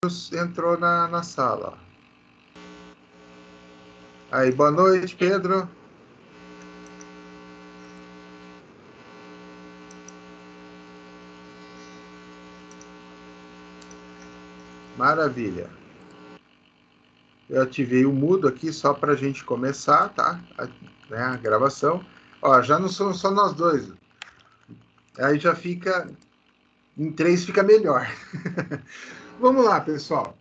entrou na sala. Aí, boa noite, Pedro. Maravilha. Eu ativei o mudo aqui só para a gente começar, tá? A gravação. Ó, já não somos só nós dois. Aí já fica... Em 3 fica melhor. Vamos lá, pessoal.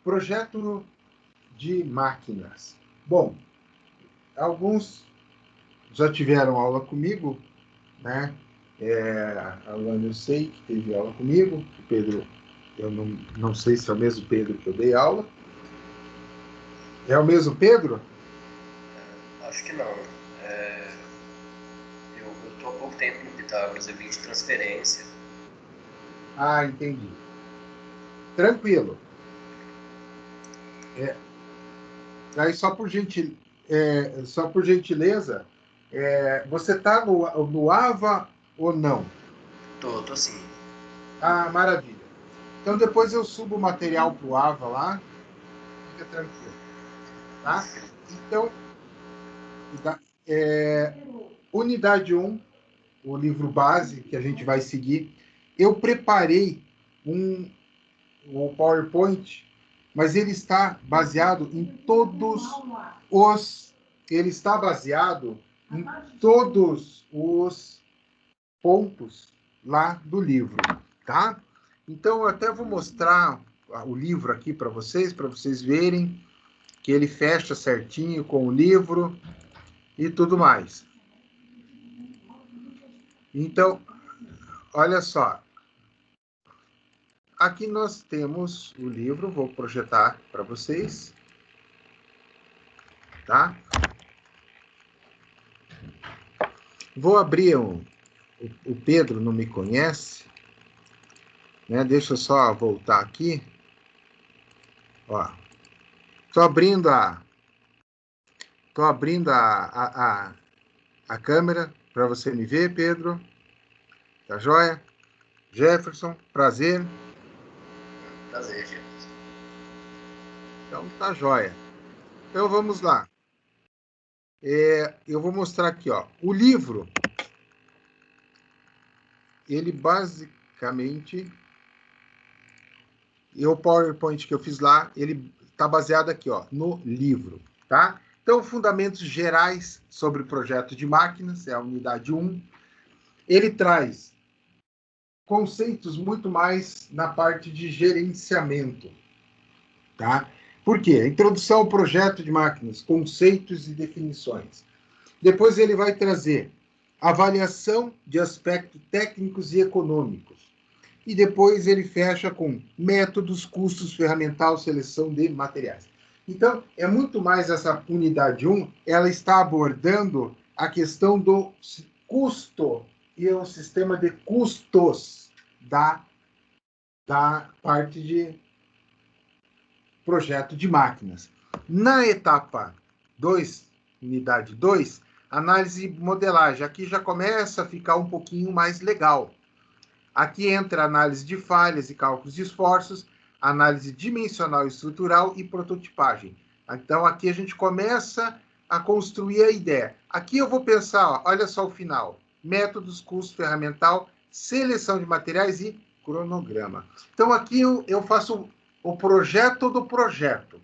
Projeto de máquinas. Bom, alguns já tiveram aula comigo, né? A Luana eu sei que teve aula comigo, o Pedro, eu não sei se é o mesmo Pedro que eu dei aula. É o mesmo Pedro? Acho que não. Eu estou há pouco tempo no Pitágoras, eu vim de transferência. Ah, entendi. Tranquilo. Aí, só por gentileza, você está no AVA ou não? Tô sim. Ah, maravilha. Então, depois eu subo o material para o AVA lá, fica tranquilo. Tá? Então, unidade 1, o livro base que a gente vai seguir, eu preparei o PowerPoint, mas ele está baseado em todos os... Ele está baseado em todos os pontos lá do livro, tá? Então, eu até vou mostrar o livro aqui para vocês verem que ele fecha certinho com o livro e tudo mais. Então, olha só. Aqui nós temos o livro, vou projetar para vocês, tá? Vou abrir o Pedro não me conhece, né? Deixa eu só voltar aqui. Ó, tô abrindo a câmera para você me ver, Pedro. Tá joia? Jefferson, prazer. Prazer, Jefferson. Então tá joia. Então vamos lá. Eu vou mostrar aqui, ó. O livro, ele basicamente... E o PowerPoint que eu fiz lá, ele está baseado aqui, ó, no livro, tá? Então, fundamentos gerais sobre o projeto de máquinas, é a unidade 1. Ele traz conceitos muito mais na parte de gerenciamento, tá? Por quê? Introdução ao projeto de máquinas, conceitos e definições. Depois ele vai trazer avaliação de aspectos técnicos e econômicos. E depois ele fecha com métodos, custos, ferramental, seleção de materiais. Então, é muito mais essa unidade 1, ela está abordando a questão do custo e o sistema de custos da parte de projeto de máquinas. Na etapa 2, unidade 2, análise e modelagem. Aqui já começa a ficar um pouquinho mais legal. Aqui entra análise de falhas e cálculos de esforços, análise dimensional e estrutural e prototipagem. Então, aqui a gente começa a construir a ideia. Aqui eu vou pensar, ó, olha só o final. Métodos, custo ferramental, seleção de materiais e cronograma. Então, aqui eu faço o projeto do projeto.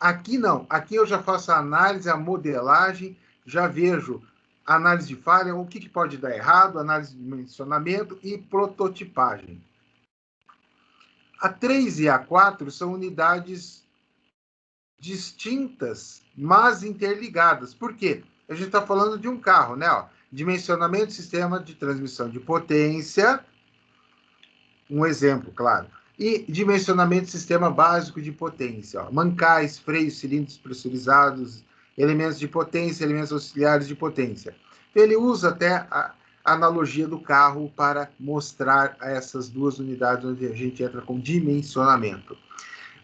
Aqui não. Aqui eu já faço a análise, a modelagem, já vejo análise de falha, o que pode dar errado, análise de dimensionamento e prototipagem. A 3 e a 4 são unidades distintas, mas interligadas. Por quê? A gente está falando de um carro, né? Ó, dimensionamento do sistema de transmissão de potência, um exemplo, claro. E dimensionamento do sistema básico de potência. Ó, mancais, freios, cilindros pressurizados, elementos de potência, elementos auxiliares de potência. Ele usa até a analogia do carro para mostrar essas duas unidades onde a gente entra com dimensionamento.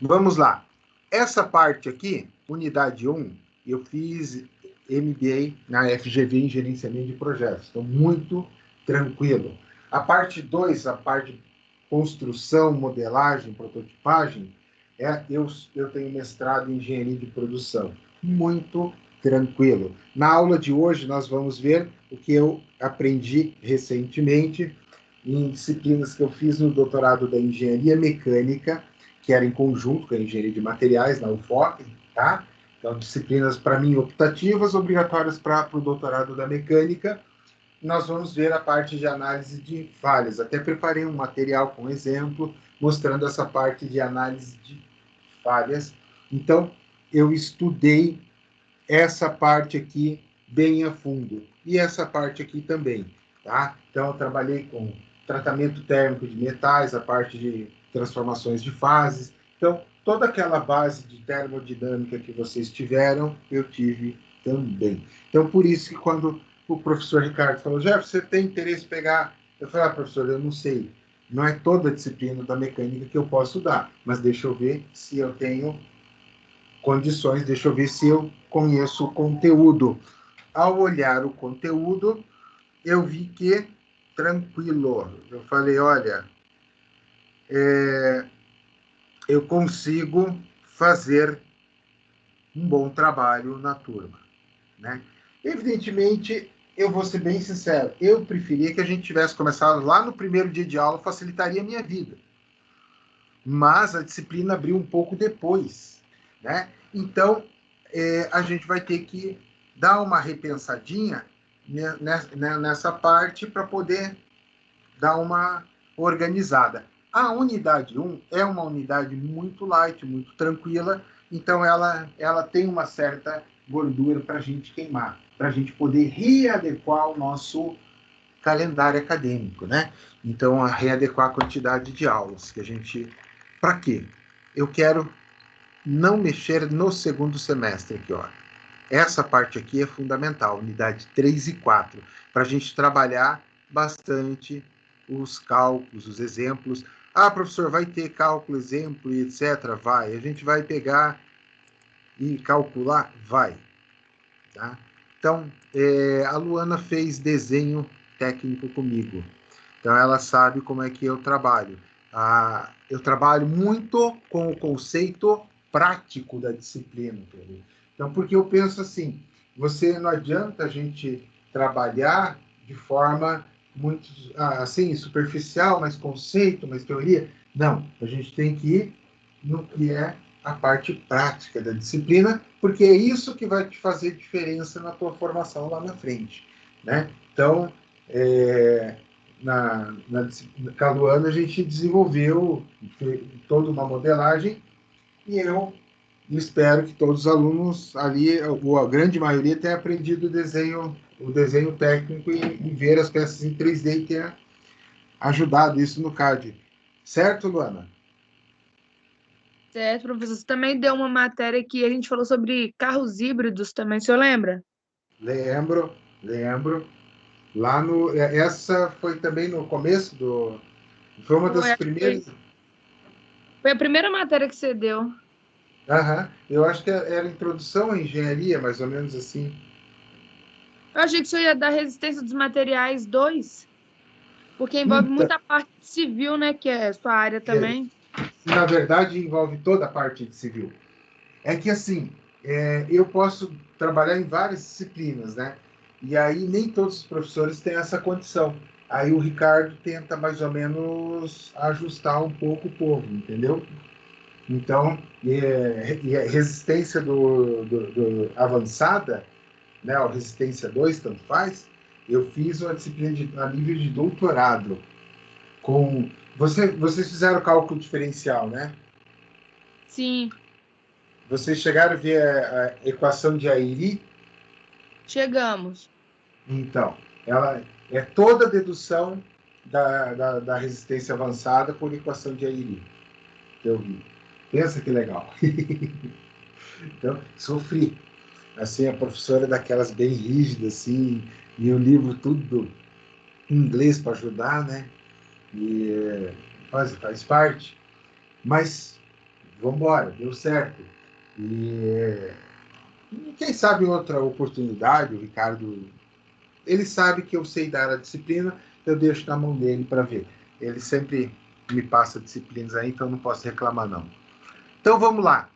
Vamos lá. Essa parte aqui, unidade 1, eu fiz MBA na FGV em gerenciamento de projetos. Então, muito tranquilo. A parte 2, a parte construção, modelagem, prototipagem, eu tenho mestrado em engenharia de produção. Muito tranquilo. Na aula de hoje, nós vamos ver o que eu aprendi recentemente em disciplinas que eu fiz no doutorado da engenharia mecânica, que era em conjunto com a engenharia de materiais, na UFOP, tá? Então, disciplinas, para mim, optativas, obrigatórias para o doutorado da mecânica. Nós vamos ver a parte de análise de falhas. Até preparei um material com exemplo, mostrando essa parte de análise de falhas. Então, eu estudei essa parte aqui bem a fundo. E essa parte aqui também, tá? Então, eu trabalhei com tratamento térmico de metais, a parte de transformações de fases. Então, toda aquela base de termodinâmica que vocês tiveram, eu tive também. Então, por isso que quando o professor Ricardo falou, Jefferson, você tem interesse em pegar? Eu falei, professor, eu não sei. Não é toda a disciplina da mecânica que eu posso dar, mas deixa eu ver se eu tenho condições, deixa eu ver se eu conheço o conteúdo. Ao olhar o conteúdo, eu vi que tranquilo. Eu falei, olha, eu consigo fazer um bom trabalho na turma, né? Evidentemente, eu vou ser bem sincero, eu preferia que a gente tivesse começado lá no primeiro dia de aula, facilitaria a minha vida. Mas a disciplina abriu um pouco depois, né? Então, a gente vai ter que dar uma repensadinha nessa parte para poder dar uma organizada. A unidade 1 é uma unidade muito light, muito tranquila, então ela tem uma certa gordura para a gente queimar, para a gente poder readequar o nosso calendário acadêmico, né? Então, readequar a quantidade de aulas que a gente... Para quê? Eu quero não mexer no segundo semestre aqui, ó. Essa parte aqui é fundamental, unidade 3 e 4, para a gente trabalhar bastante os cálculos, os exemplos. Ah, professor, vai ter cálculo, exemplo e etc. Vai. A gente vai pegar e calcular? Vai. Tá? Então, a Luana fez desenho técnico comigo. Então, ela sabe como é que eu trabalho. Eu trabalho muito com o conceito prático da disciplina. Entendeu? Então, porque eu penso assim, não adianta a gente trabalhar de forma muito assim, superficial, mais conceito, mais teoria. Não, a gente tem que ir no que é a parte prática da disciplina, porque é isso que vai te fazer diferença na tua formação lá na frente, né? Então, na Caluana a gente desenvolveu toda uma modelagem e eu espero que todos os alunos ali, ou a grande maioria, tenha aprendido o desenho técnico e ver as peças em 3D e tenha ajudado isso no CAD. Certo, Luana? Certo, professor. Você também deu uma matéria que a gente falou sobre carros híbridos também, o senhor lembra? Lembro. Lá no. Essa foi também no começo do. Foi uma Foi, das acho que primeiras. foi a primeira matéria que você deu. Eu acho que era introdução à engenharia, mais ou menos assim. Eu achei que o senhor ia dar resistência dos materiais 2, porque envolve Então, muita parte civil, né? Que é sua área também. na verdade, envolve toda a parte de civil. É que assim, eu posso trabalhar em várias disciplinas, né? E aí nem todos os professores têm essa condição. Aí o Ricardo tenta mais ou menos ajustar um pouco o povo, entendeu? Então, e a resistência do avançada, né, ou resistência 2 tanto faz, eu fiz uma disciplina a nível de doutorado. Vocês fizeram cálculo diferencial, né? Sim, Vocês chegaram a ver a equação de Airy? chegamos. Então, ela é toda a dedução da resistência avançada por equação de Airy, que eu vi. Pensa que legal. Então, sofri. Assim, a professora é daquelas bem rígidas, assim, e o livro tudo em inglês para ajudar, né? E faz parte. Mas, vamos embora, deu certo. E quem sabe em outra oportunidade, o Ricardo, ele sabe que eu sei dar a disciplina, eu deixo na mão dele para ver. Ele sempre me passa disciplinas aí, então não posso reclamar, não. Então, vamos lá.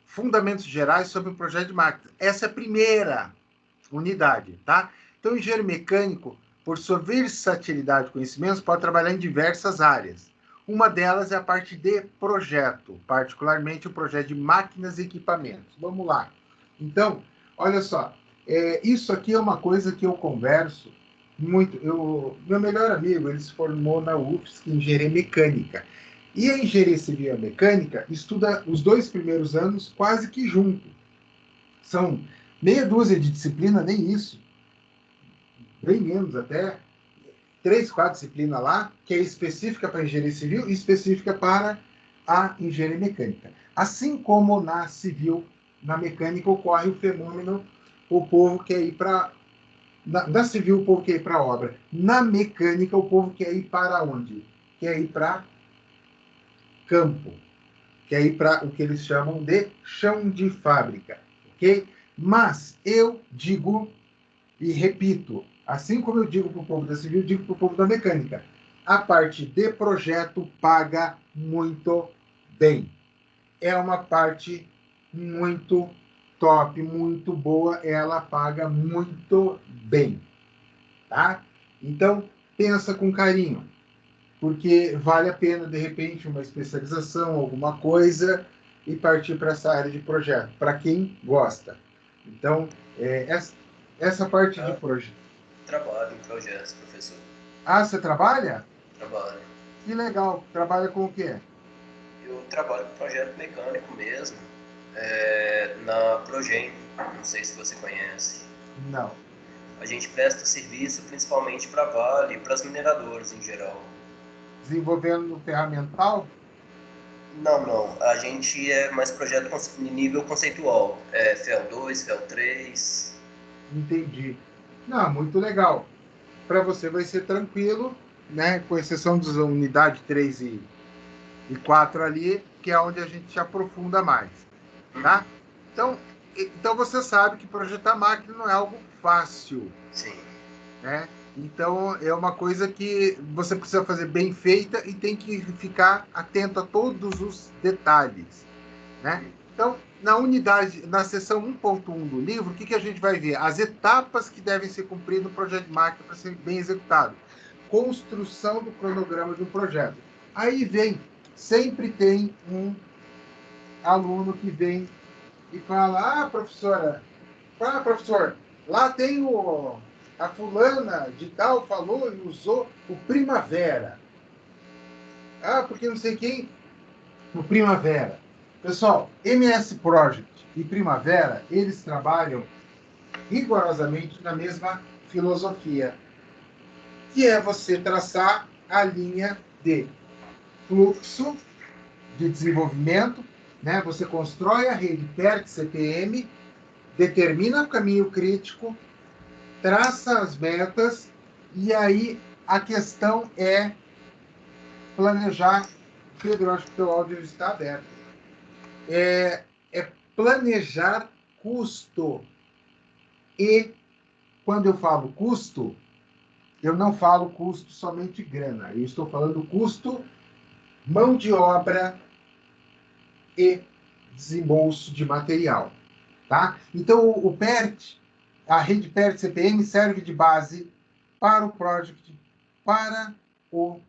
Fundamentos gerais sobre o projeto de máquina. Essa é a primeira unidade, tá? Então, o engenheiro mecânico, por sua versatilidade de conhecimentos, pode trabalhar em diversas áreas. Uma delas é a parte de projeto, particularmente o projeto de máquinas e equipamentos. Vamos lá. Então, olha só, isso aqui é uma coisa que eu converso muito. Meu melhor amigo, ele se formou na UFSC em engenharia mecânica. E a engenharia civil e mecânica estuda os 2 primeiros anos quase que junto. São meia dúzia de disciplina, nem isso. Bem menos até. 3, 4 disciplinas lá, que é específica para a engenharia civil e específica para a engenharia mecânica. Assim como na civil, na mecânica, ocorre o fenômeno, o povo quer ir para... Na civil, o povo quer ir para a obra. Na mecânica, o povo quer ir para onde? Quer ir para campo. Quer ir para o que eles chamam de chão de fábrica. Ok? Mas eu digo e repito, assim como eu digo para o povo da civil, eu digo para o povo da mecânica. A parte de projeto paga muito bem. É uma parte muito top, muito boa, ela paga muito bem. Tá? Então, pensa com carinho, porque vale a pena, de repente, uma especialização, alguma coisa, e partir para essa área de projeto, para quem gosta. Então, essa parte de projeto. Trabalho em projetos, professor. Ah, você trabalha? Trabalho. Que legal. Trabalha com o quê? Eu trabalho com projeto mecânico mesmo, na Progen, não sei se você conhece. Não. A gente presta serviço principalmente para Vale e para as mineradoras em geral. Desenvolvendo ferramental? Não. A gente é mais projeto em nível conceitual. FEL2, FEL3. Entendi. Não, muito legal. Para você vai ser tranquilo, né? Com exceção das unidades 3 e 4 ali, que é onde a gente se aprofunda mais. Tá? Então você sabe que projetar máquina não é algo fácil. Sim. Né? Então, é uma coisa que você precisa fazer bem feita e tem que ficar atento a todos os detalhes. Né? Então, na seção 1.1 do livro, o que a gente vai ver? As etapas que devem ser cumpridas no projeto de máquina para ser bem executado. Construção do cronograma do projeto. Aí sempre tem um aluno que vem e fala, professor, lá tem a fulana de tal falou e usou o Primavera. Porque não sei quem, o Primavera. Pessoal, MS Project e Primavera, eles trabalham rigorosamente na mesma filosofia, que é você traçar a linha de fluxo de desenvolvimento, né? Você constrói a rede PERT CPM, determina o caminho crítico, traça as metas, e aí a questão é planejar. Pedro, acho que o teu áudio está aberto. É planejar custo. E quando eu falo custo, eu não falo custo somente grana. Eu estou falando custo, mão de obra e desembolso de material. Tá? Então, o PERT, a rede PERT CPM serve de base para o Project, para o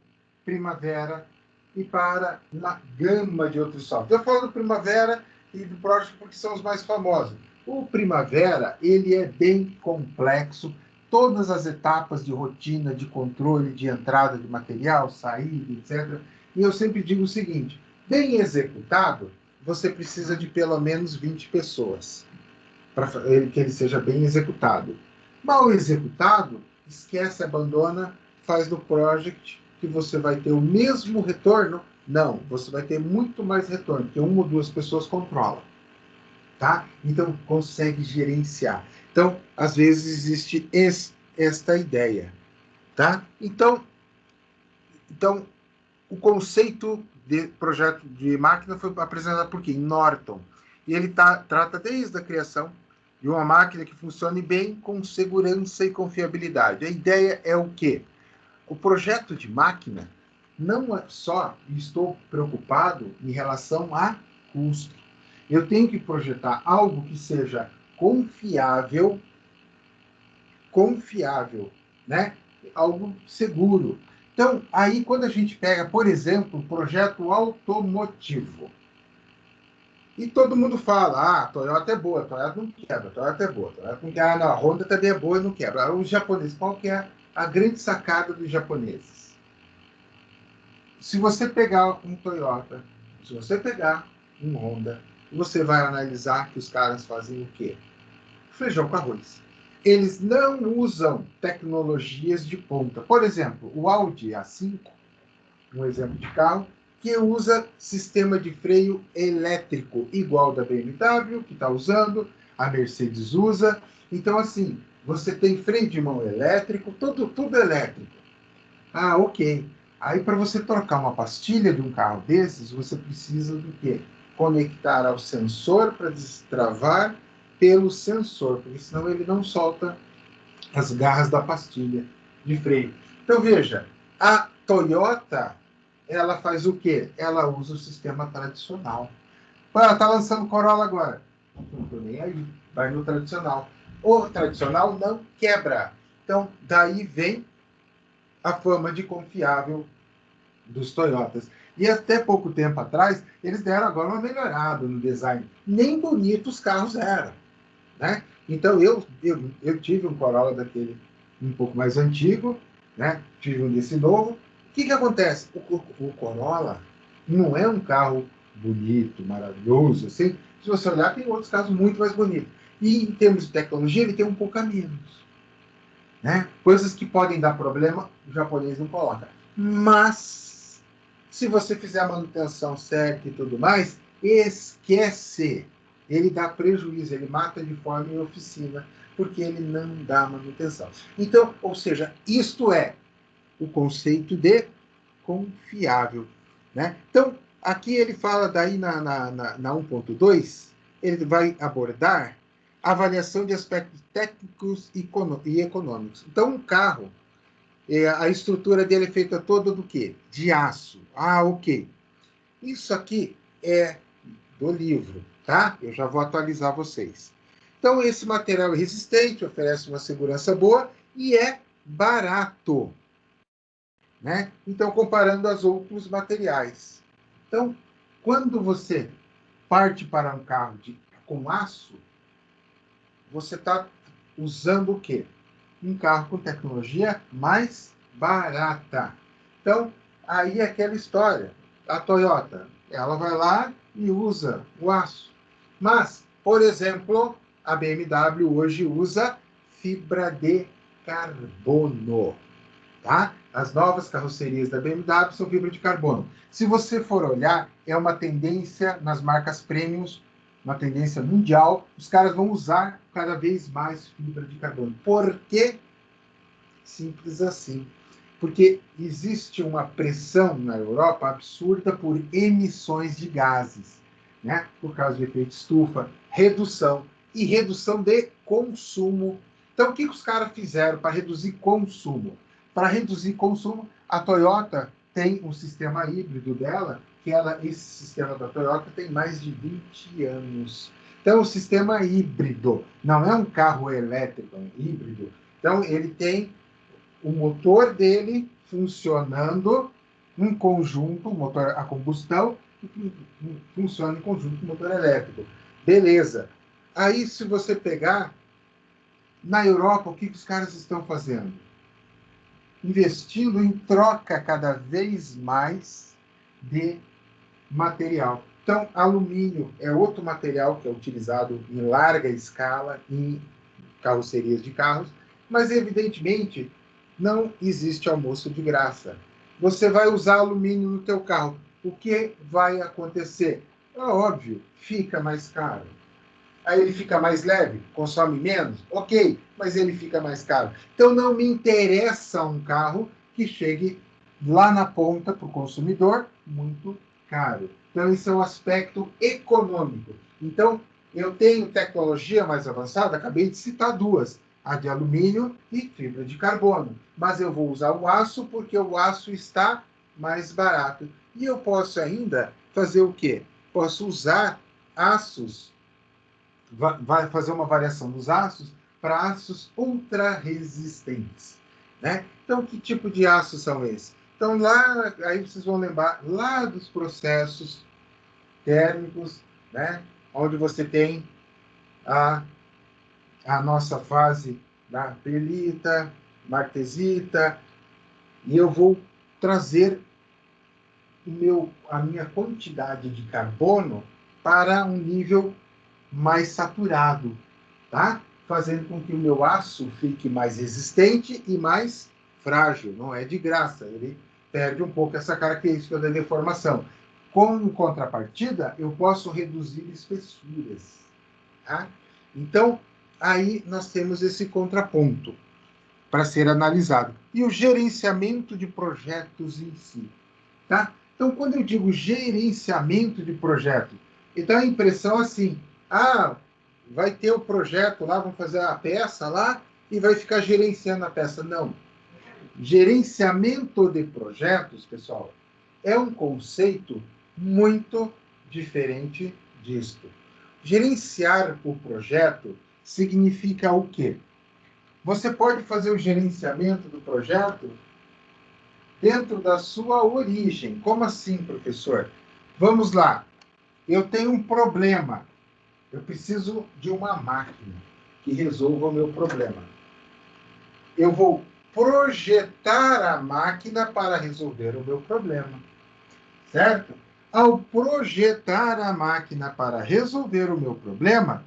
Primavera e para uma gama de outros softwares. Eu falo do Primavera e do Project porque são os mais famosos. O Primavera, ele é bem complexo, todas as etapas de rotina, de controle, de entrada de material, saída, etc. E eu sempre digo o seguinte, bem executado, você precisa de pelo menos 20 pessoas para que ele seja bem executado. Mal executado, esquece, abandona, faz no project, que você vai ter o mesmo retorno. Não, você vai ter muito mais retorno, porque 1 ou 2 pessoas controlam. Tá? Então, consegue gerenciar. Então, às vezes, existe esta ideia. Tá? Então, o conceito de projeto de máquina foi apresentado por quem? Norton. E ele trata desde a criação de uma máquina que funcione bem com segurança e confiabilidade. A ideia é o quê? O projeto de máquina, não só estou preocupado em relação a custo. Eu tenho que projetar algo que seja confiável, né? Algo seguro. Então, aí quando a gente pega, por exemplo, um projeto automotivo, e todo mundo fala, a Toyota é boa, a Toyota não quebra, a Toyota é boa, a Toyota não quebra, não, a Honda também é boa e não quebra. Os japoneses, qual que é a grande sacada dos japoneses? Se você pegar um Toyota, se você pegar um Honda, você vai analisar que os caras fazem o quê? Feijão com arroz. Eles não usam tecnologias de ponta. Por exemplo, o Audi A5, um exemplo de carro, que usa sistema de freio elétrico, igual da BMW, que está usando, a Mercedes usa. Então, assim, você tem freio de mão elétrico, tudo elétrico. Ah, ok. Aí, para você trocar uma pastilha de um carro desses, você precisa do quê? Conectar ao sensor para destravar pelo sensor, porque senão ele não solta as garras da pastilha de freio. Então, veja, a Toyota, ela faz o quê? Ela usa o sistema tradicional. Ah, está lançando Corolla agora. Não estou nem aí, vai no tradicional. O tradicional não quebra. Então, daí vem a fama de confiável dos Toyotas. E até pouco tempo atrás, eles deram agora uma melhorada no design. Nem bonitos os carros eram, né? Então, eu tive um Corolla daquele um pouco mais antigo, né? Tive um desse novo. O que acontece? O Corolla não é um carro bonito, maravilhoso, assim. Se você olhar, tem outros carros muito mais bonitos. E, em termos de tecnologia, ele tem um pouco a menos, né? Coisas que podem dar problema, o japonês não coloca. Mas, se você fizer a manutenção certa e tudo mais, esquece. Ele dá prejuízo, ele mata de forma em oficina, porque ele não dá manutenção. Então, ou seja, isto é o conceito de confiável, né? Então, aqui ele fala daí na 1.2, ele vai abordar a avaliação de aspectos técnicos e econômicos. Então, um carro, a estrutura dele é feita toda do quê? De aço. Ah, ok. Isso aqui é do livro, tá? Eu já vou atualizar vocês. Então, esse material é resistente, oferece uma segurança boa e é barato, né? Então, comparando aos outros materiais. Então, quando você parte para um carro com aço, você está usando o quê? Um carro com tecnologia mais barata. Então, aí é aquela história. A Toyota, ela vai lá e usa o aço. Mas, por exemplo, a BMW hoje usa fibra de carbono. Tá? As novas carrocerias da BMW são fibra de carbono. Se você for olhar, é uma tendência nas marcas premiums, uma tendência mundial, os caras vão usar cada vez mais fibra de carbono. Por quê? Simples assim. Porque existe uma pressão na Europa absurda por emissões de gases, né? Por causa do efeito estufa, redução e redução de consumo. Então, o que os caras fizeram para reduzir consumo? Para reduzir consumo, a Toyota tem um sistema híbrido dela, que esse sistema da Toyota tem mais de 20 anos. Então, o sistema híbrido não é um carro elétrico, é um híbrido. Então, ele tem o motor dele funcionando em conjunto, o motor a combustão, funciona em conjunto com o motor elétrico. Beleza. Aí, se você pegar, na Europa, o que os caras estão fazendo? Investindo em troca cada vez mais de material. Então, alumínio é outro material que é utilizado em larga escala em carrocerias de carros, mas, evidentemente, não existe almoço de graça. Você vai usar alumínio no teu carro. O que vai acontecer? É óbvio, fica mais caro. Aí ele fica mais leve, consome menos? Ok, mas ele fica mais caro. Então não me interessa um carro que chegue lá na ponta para o consumidor muito caro. Então esse é o aspecto econômico. Então eu tenho tecnologia mais avançada, acabei de citar duas, a de alumínio e fibra de carbono. Mas eu vou usar o aço porque o aço está mais barato. E eu posso ainda fazer o quê? Posso usar aços, vai fazer uma variação dos aços para aços ultra-resistentes, né? Então, que tipo de aços são esses? Então, lá, aí vocês vão lembrar lá dos processos térmicos, né? Onde você tem a nossa fase da perlita, martesita, e eu vou trazer a minha quantidade de carbono para um nível mais saturado, tá? Fazendo com que o meu aço fique mais resistente e mais frágil. Não é de graça, ele perde um pouco essa característica da deformação. Como contrapartida, eu posso reduzir espessuras, tá? Então, aí nós temos esse contraponto para ser analisado. E o gerenciamento de projetos em si, tá? Então, quando eu digo gerenciamento de projeto, então a impressão assim, vai ter o projeto lá, vamos fazer a peça lá e vai ficar gerenciando a peça. Não. Gerenciamento de projetos, pessoal, é um conceito muito diferente disto. Gerenciar o projeto significa o quê? Você pode fazer o gerenciamento do projeto dentro da sua origem. Como assim, professor? Vamos lá. Eu tenho um problema. Eu preciso de uma máquina que resolva o meu problema. Eu vou projetar a máquina para resolver o meu problema. Certo? Ao projetar a máquina para resolver o meu problema,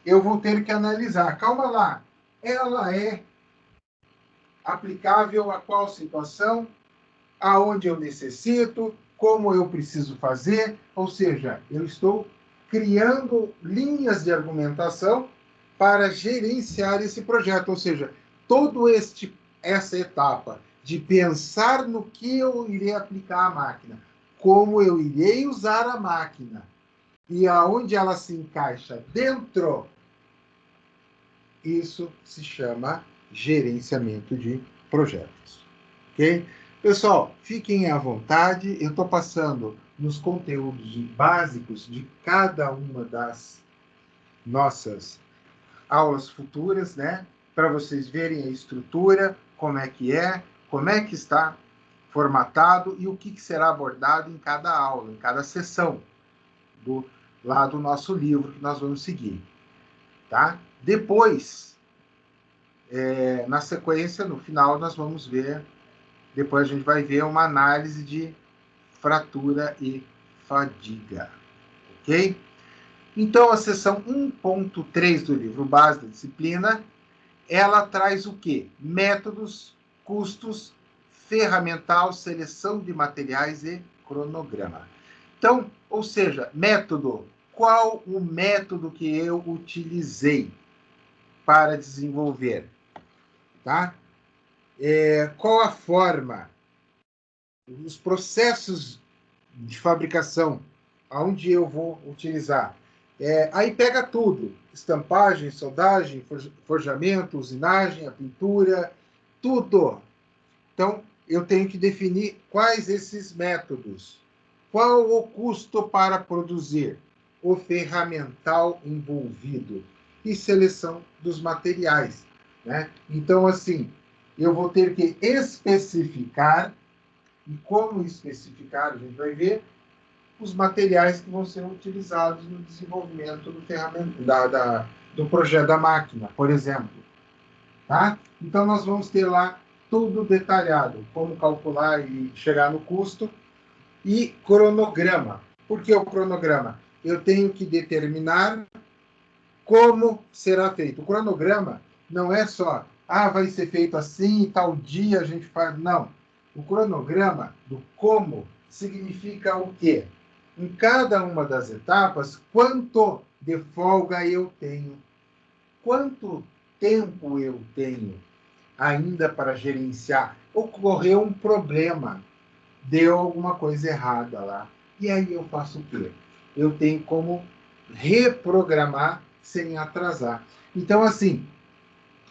eu vou ter que analisar. Calma lá. Ela é aplicável a qual situação? Aonde eu necessito, como eu preciso fazer, ou seja, eu estou criando linhas de argumentação para gerenciar esse projeto, ou seja, toda essa etapa de pensar no que eu irei aplicar à máquina, como eu irei usar a máquina e aonde ela se encaixa dentro, isso se chama gerenciamento de projetos, ok? Pessoal, fiquem à vontade. Eu estou passando nos conteúdos básicos de cada uma das nossas aulas futuras, né? Para vocês verem a estrutura, como é que está formatado e o que será abordado em cada aula, em cada sessão lá do nosso livro que nós vamos seguir, tá? Depois, na sequência, no final, nós vamos ver. Depois a gente vai ver uma análise de fratura e fadiga, ok? Então, a seção 1.3 do livro base da disciplina, ela traz o quê? Métodos, custos, ferramental, seleção de materiais e cronograma. Então, ou seja, método. Qual o método que eu utilizei para desenvolver? Tá? Qual a forma? Os processos de fabricação, aonde eu vou utilizar. Aí pega tudo, estampagem, soldagem, forjamento, usinagem, a pintura, tudo. Então, eu tenho que definir quais esses métodos. Qual o custo para produzir? O ferramental envolvido e seleção dos materiais, né? Então, assim, eu vou ter que especificar. E como especificar, a gente vai ver os materiais que vão ser utilizados no desenvolvimento do projeto da máquina, por exemplo. Tá? Então, nós vamos ter lá tudo detalhado, como calcular e chegar no custo, e cronograma. Por que o cronograma? Eu tenho que determinar como será feito. O cronograma não é só, vai ser feito assim, tal dia a gente faz. Não. O cronograma do como significa o quê? Em cada uma das etapas, quanto de folga eu tenho? Quanto tempo eu tenho ainda para gerenciar? Ocorreu um problema, deu alguma coisa errada lá. E aí eu faço o quê? Eu tenho como reprogramar sem atrasar. Então, assim,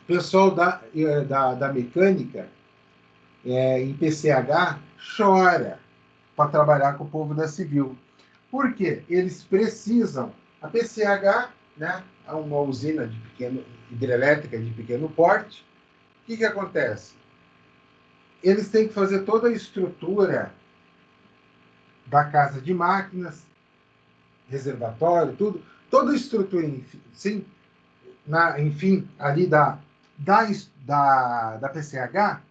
o pessoal da mecânica, em PCH chora para trabalhar com o povo da civil. Por quê? Eles precisam. A PCH, né, é uma usina hidrelétrica de pequeno porte. O que acontece? Eles têm que fazer toda a estrutura da casa de máquinas, reservatório, tudo, toda a estrutura, enfim, ali da PCH,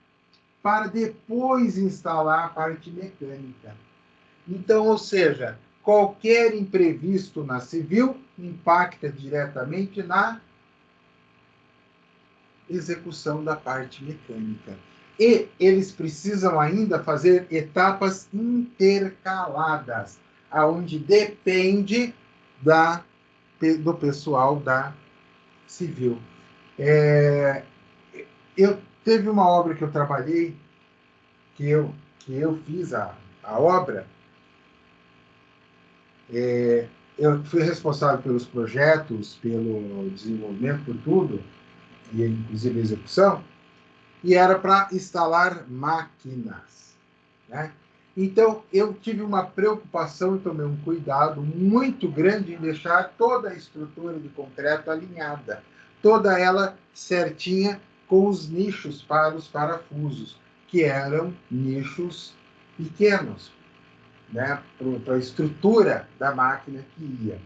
para depois instalar a parte mecânica. Então, ou seja, qualquer imprevisto na civil impacta diretamente na execução da parte mecânica. E eles precisam ainda fazer etapas intercaladas, aonde depende do pessoal da civil. Teve uma obra que eu trabalhei, que eu fiz a obra. Eu fui responsável pelos projetos, pelo desenvolvimento, por tudo, e inclusive a execução, e era para instalar máquinas, né? Então, eu tive uma preocupação e tomei um cuidado muito grande em deixar toda a estrutura de concreto alinhada, toda ela certinha, com os nichos para os parafusos, que eram nichos pequenos, né, para a estrutura da máquina que ia.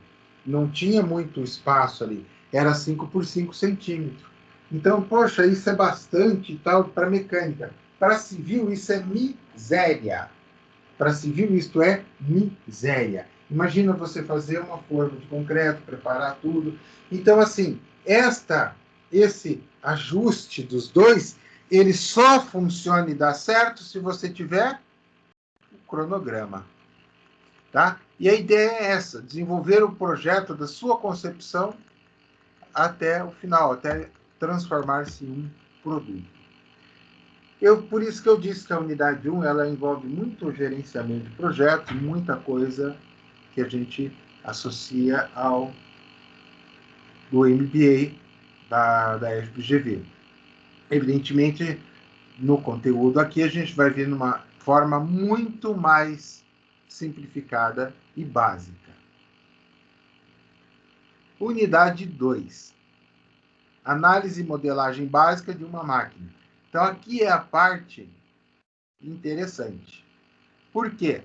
Não tinha muito espaço ali, era 5 por 5 centímetros. Então, poxa, isso é bastante tal para mecânica. Para civil, isso é miséria. Para civil, isto é miséria. Imagina você fazer uma forma de concreto, preparar tudo. Então, assim, esse ajuste dos dois, ele só funciona e dá certo se você tiver o cronograma. Tá? E a ideia é essa, desenvolver o projeto da sua concepção até o final, até transformar-se em um produto. Por isso que eu disse que a unidade 1 ela envolve muito gerenciamento de projetos, muita coisa que a gente associa do MBA da FGV. Evidentemente, no conteúdo aqui, a gente vai ver numa forma muito mais simplificada e básica. Unidade 2. Análise e modelagem básica de uma máquina. Então, aqui é a parte interessante. Por quê?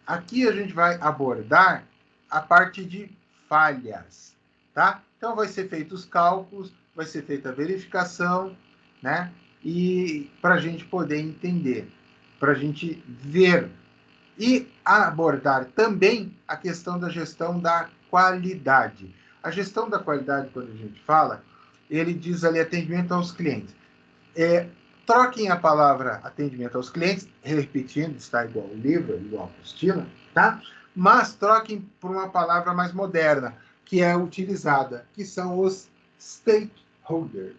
Aqui a gente vai abordar a parte de falhas, tá? Então, vai ser feitos os cálculos, vai ser feita a verificação, né? E para a gente poder entender, para a gente ver e abordar também a questão da gestão da qualidade. A gestão da qualidade, quando a gente fala, ele diz ali atendimento aos clientes. Troquem a palavra atendimento aos clientes, repetindo, está igual ao livro, igual a apostila, tá? Mas troquem por uma palavra mais moderna, que é utilizada, que são os stakeholders.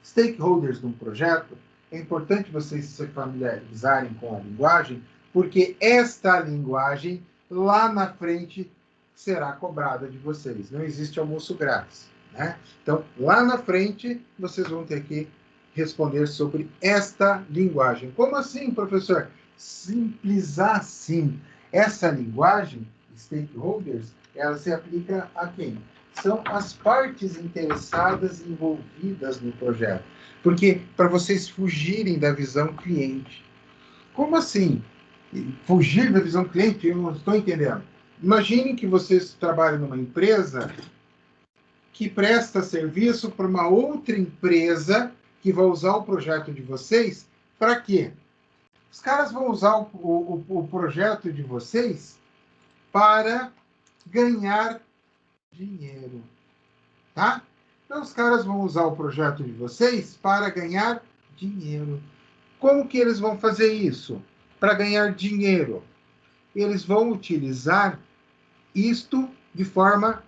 Stakeholders de um projeto, é importante vocês se familiarizarem com a linguagem, porque esta linguagem, lá na frente, será cobrada de vocês. Não existe almoço grátis, né? Então, lá na frente, vocês vão ter que responder sobre esta linguagem. Como assim, professor? Simples assim. Essa linguagem, stakeholders, ela se aplica a quem? São as partes interessadas e envolvidas no projeto. Porque, para vocês fugirem da visão cliente. Como assim? Fugir da visão cliente? Eu não estou entendendo. Imaginem que vocês trabalham numa empresa que presta serviço para uma outra empresa que vai usar o projeto de vocês para quê? Os caras vão usar o projeto de vocês para ganhar dinheiro, tá? Então, os caras vão usar o projeto de vocês para ganhar dinheiro. Como que eles vão fazer isso? Para ganhar dinheiro. Eles vão utilizar isto de forma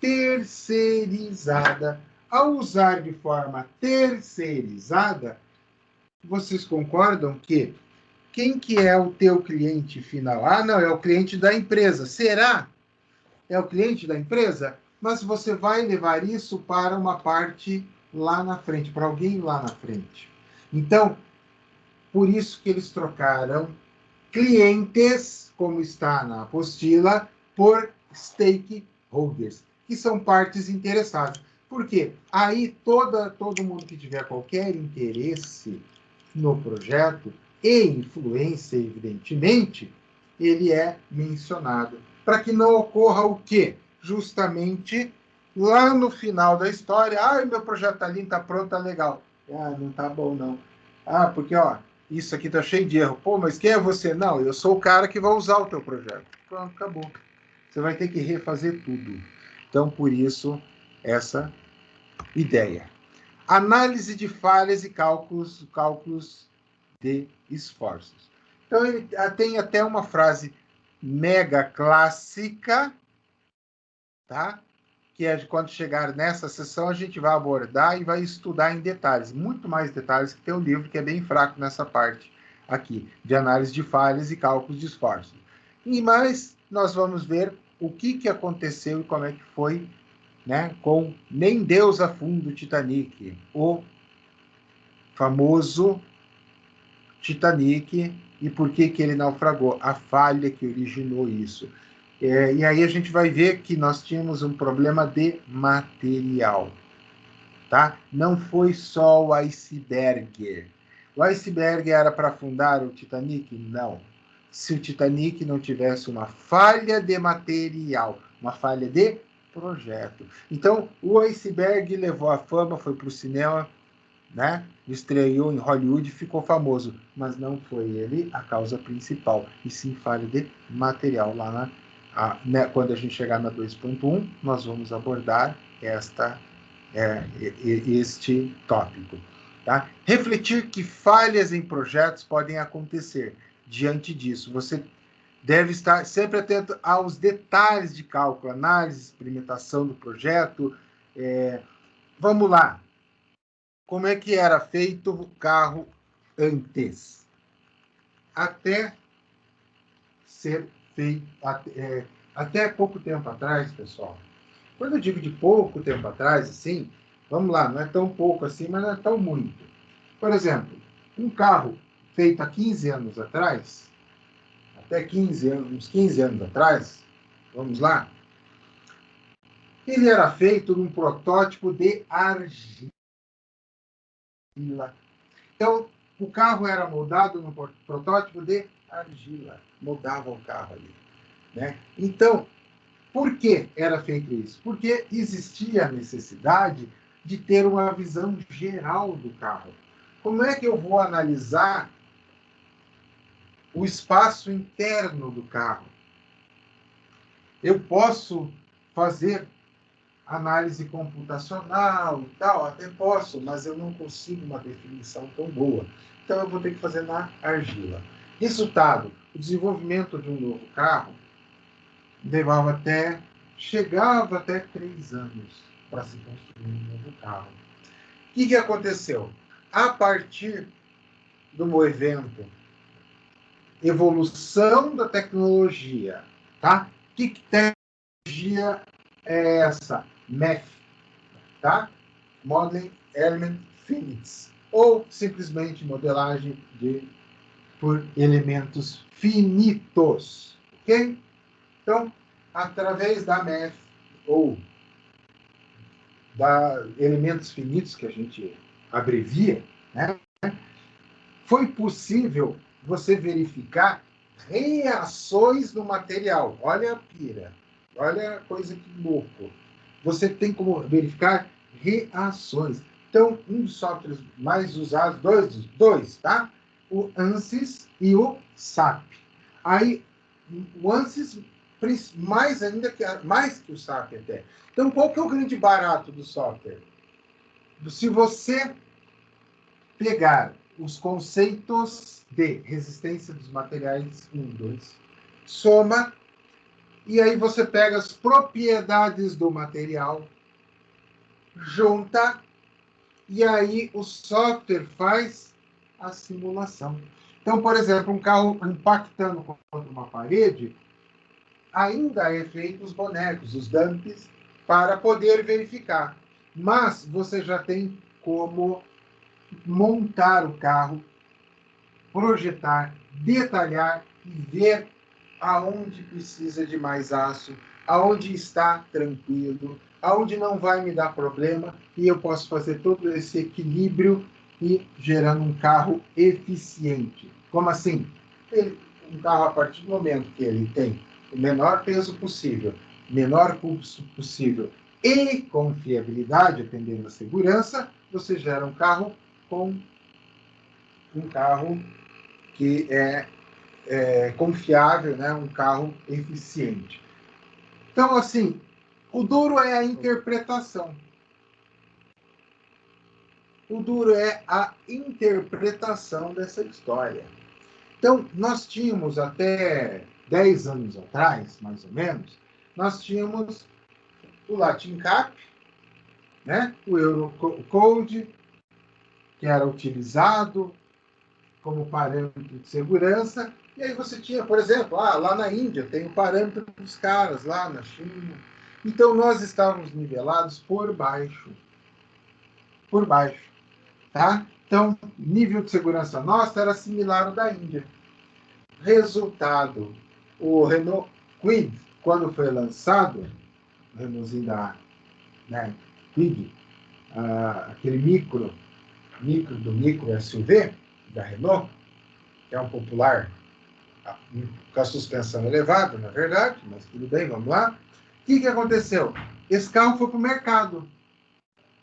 terceirizada. Ao usar de forma terceirizada, vocês concordam que quem que é o teu cliente final? Ah, não, é o cliente da empresa. Será? É o cliente da empresa? Mas você vai levar isso para uma parte lá na frente, para alguém lá na frente. Então, Por isso que eles trocaram clientes, como está na apostila, por stakeholders, que são partes interessadas. Por quê? Aí todo mundo que tiver qualquer interesse no projeto e influência, evidentemente, ele é mencionado. Para que não ocorra o quê? Justamente lá no final da história, meu projeto está lindo, está pronto, está legal. Não está bom, não. Porque, isso aqui está cheio de erro. Pô, mas quem é você? Não, eu sou o cara que vai usar o teu projeto. Pronto, acabou. Você vai ter que refazer tudo. Então, por isso, essa ideia. Análise de falhas e cálculos de esforços. Então, ele tem até uma frase mega clássica, tá? Que é de quando chegar nessa sessão, a gente vai abordar e vai estudar em detalhes, muito mais detalhes que tem o livro, que é bem fraco nessa parte aqui, de análise de falhas e cálculos de esforços. E mais, nós vamos ver o que aconteceu e como é que foi, né, com Nem Deus afunda o Titanic, o famoso Titanic, e por que ele naufragou, a falha que originou isso. E aí a gente vai ver que nós tínhamos um problema de material, tá? Não foi só o iceberg. O iceberg era para afundar o Titanic? Não. Se o Titanic não tivesse uma falha de material, uma falha de projeto. Então, o iceberg levou a fama, foi para o cinema, né? Estreou em Hollywood e ficou famoso, mas não foi ele a causa principal, e sim falha de material. Lá quando a gente chegar na 2.1, nós vamos abordar este tópico. Tá? Refletir que falhas em projetos podem acontecer. Diante disso, você deve estar sempre atento aos detalhes de cálculo, análise, experimentação do projeto. Vamos lá. Como é que era feito o carro antes? Até ser feito, até pouco tempo atrás, pessoal. Quando eu digo de pouco tempo atrás, assim, vamos lá, não é tão pouco assim, mas não é tão muito. Por exemplo, um carro feito há 15 anos atrás, até 15 anos, uns 15 anos atrás, vamos lá, ele era feito num protótipo de argila. Então, o carro era moldado no protótipo de argila. Moldava o carro ali, né? Então, por que era feito isso? Porque existia a necessidade de ter uma visão geral do carro. Como é que eu vou analisar o espaço interno do carro? Eu posso fazer análise computacional e tal, até posso, mas eu não consigo uma definição tão boa. Então eu vou ter que fazer na argila. Resultado, o desenvolvimento de um novo carro chegava até 3 anos para se construir um novo carro. O que aconteceu? A partir do evento evolução da tecnologia, tá? Que tecnologia é essa? MEF, tá? Modeling Element Finities, ou simplesmente modelagem por elementos finitos, ok? Então, através da MEF, ou da elementos finitos, que a gente abrevia, né? Foi possível você verificar reações no material. Olha a pira, olha a coisa que louco. Você tem como verificar reações. Então, um dos softwares mais usados, dois, tá? O ANSYS e o SAP. Aí, o ANSYS, mais que o SAP até. Então, qual que é o grande barato do software? Se você pegar os conceitos de resistência dos materiais 1, 2, soma, e aí você pega as propriedades do material, junta, e aí o software faz a simulação. Então, por exemplo, um carro impactando contra uma parede, ainda é feito os bonecos, os dumps, para poder verificar. Mas você já tem como montar o carro projetar, detalhar e ver aonde precisa de mais aço, aonde está tranquilo, aonde não vai me dar problema, e eu posso fazer todo esse equilíbrio e gerando um carro eficiente. Como assim? Um carro, a partir do momento que ele tem o menor peso possível, menor custo possível e confiabilidade, atendendo a segurança, você gera um carro que é confiável, né? Um carro eficiente. Então, assim, o duro é a interpretação. O duro é a interpretação dessa história. Então, nós tínhamos até 10 anos atrás, mais ou menos, nós tínhamos o Latin Cap, né? O Eurocode, que era utilizado como parâmetro de segurança. E aí você tinha, por exemplo, lá na Índia tem o parâmetro dos caras, lá na China. Então, nós estávamos nivelados por baixo. Por baixo. Tá? Então, nível de segurança nosso era similar ao da Índia. Resultado, o Renault Kwid, quando foi lançado, o Renaultzinho da Kwid, aquele micro SUV da Renault, que é um popular com a suspensão elevada, na verdade, mas tudo bem, vamos lá. O que aconteceu? Esse carro foi para o mercado.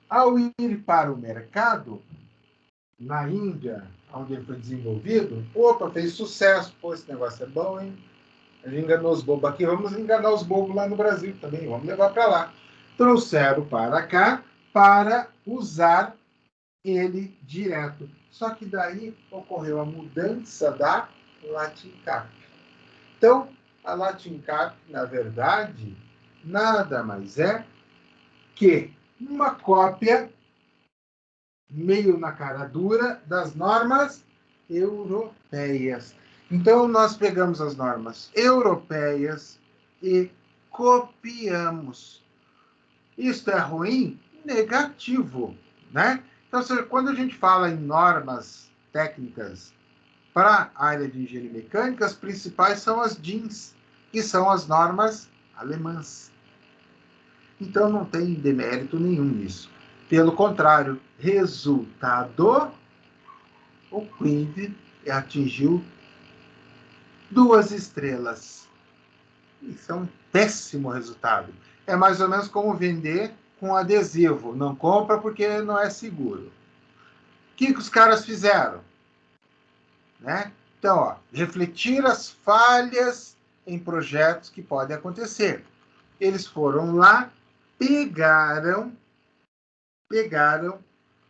Ao ir para o mercado, na Índia, onde ele foi desenvolvido, fez sucesso. Pô, esse negócio é bom, hein? A gente enganou os bobos aqui, vamos enganar os bobos lá no Brasil também, vamos levar para lá. Trouxeram para cá para usar ele direto. Só que daí ocorreu a mudança da Latin Cap. Então, a Latin Cap, na verdade, nada mais é que uma cópia meio na cara dura das normas europeias. Então, nós pegamos as normas europeias e copiamos. Isto é ruim? Negativo, né? Então, quando a gente fala em normas técnicas para a área de engenharia mecânica, as principais são as DINs, que são as normas alemãs. Então, não tem demérito nenhum nisso. Pelo contrário, resultado, o Kwid atingiu 2 estrelas. Isso é um péssimo resultado. É mais ou menos como vender com adesivo. Não compra porque não é seguro. O que os caras fizeram? Né? Então, refletir as falhas em projetos que podem acontecer. Eles foram lá, pegaram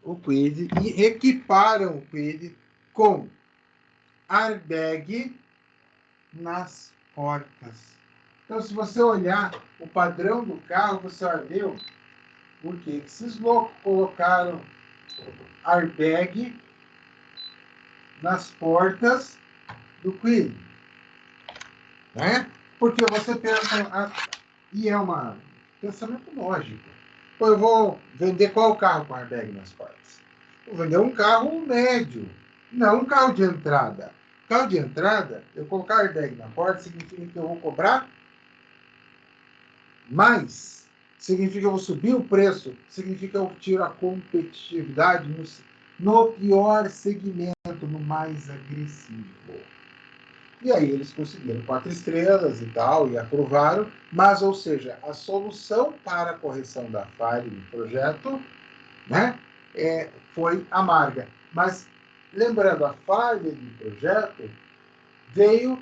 o Kwid e equiparam o Kwid com airbag nas portas. Então, se você olhar o padrão do carro, você vai ver por que esses loucos colocaram airbag nas portas do Kwid. Né? Porque você pensa, e é um pensamento lógico. Pô, eu vou vender qual carro com airbag nas portas? Vou vender um carro médio, não um carro de entrada. Carro de entrada, eu colocar airbag na porta, significa que eu vou cobrar mais. Significa que eu vou subir o preço. Significa que eu tiro a competitividade no pior segmento, no mais agressivo. E aí eles conseguiram 4 estrelas e tal, e aprovaram, mas, ou seja, a solução para a correção da falha do projeto, né, foi amarga. Mas, lembrando, a falha do projeto veio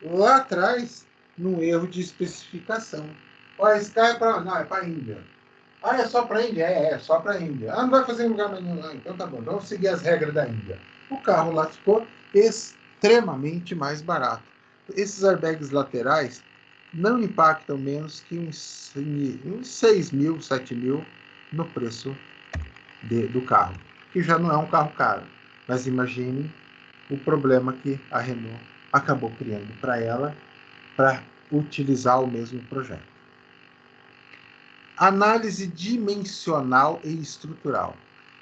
lá atrás num erro de especificação. Olha, esse carro é para... Não, é para a Índia. Ah, é só para a Índia? É só para a Índia. Ah, não vai fazer em lugar nenhum. Ah, então tá bom, vamos seguir as regras da Índia. O carro lá ficou extremamente mais barato. Esses airbags laterais não impactam menos que uns 6 mil, 7 mil no preço do carro, que já não é um carro caro. Mas imagine o problema que a Renault acabou criando para ela para utilizar o mesmo projeto. Análise dimensional e estrutural.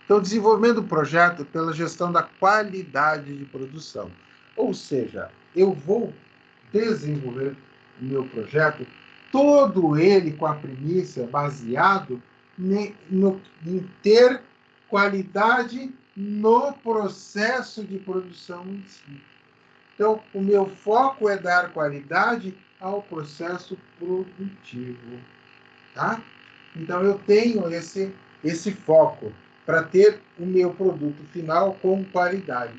Então, o desenvolvimento do projeto pela gestão da qualidade de produção. Ou seja, eu vou desenvolver o meu projeto, todo ele com a premissa baseado em ter qualidade no processo de produção em si. Então, o meu foco é dar qualidade ao processo produtivo, tá? Então, eu tenho esse foco para ter o meu produto final com qualidade.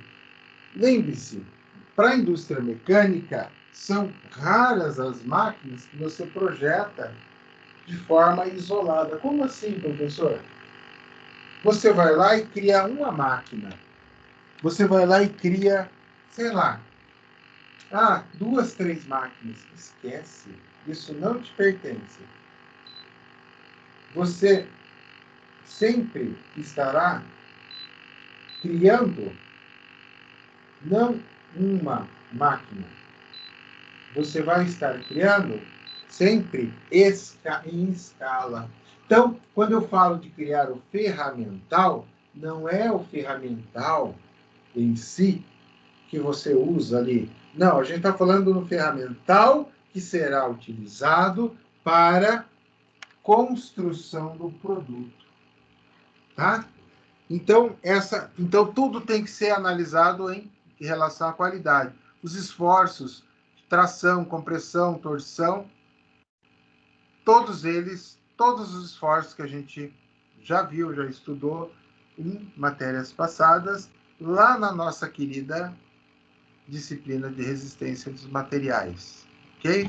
Lembre-se, para a indústria mecânica, são raras as máquinas que você projeta de forma isolada. Como assim, professor? Você vai lá e cria uma máquina. Você vai lá e cria, sei lá, 2, 3 máquinas. Esquece. Isso não te pertence. Você sempre estará criando não uma máquina. Você vai estar criando sempre em escala. Então, quando eu falo de criar o ferramental, não é o ferramental em si que você usa ali. Não, a gente está falando no ferramental que será utilizado para construção do produto. Tá? Então, tudo tem que ser analisado em relação à qualidade. Os esforços, tração, compressão, torção, todos os esforços que a gente já viu, já estudou em matérias passadas, lá na nossa querida disciplina de resistência dos materiais. Ok?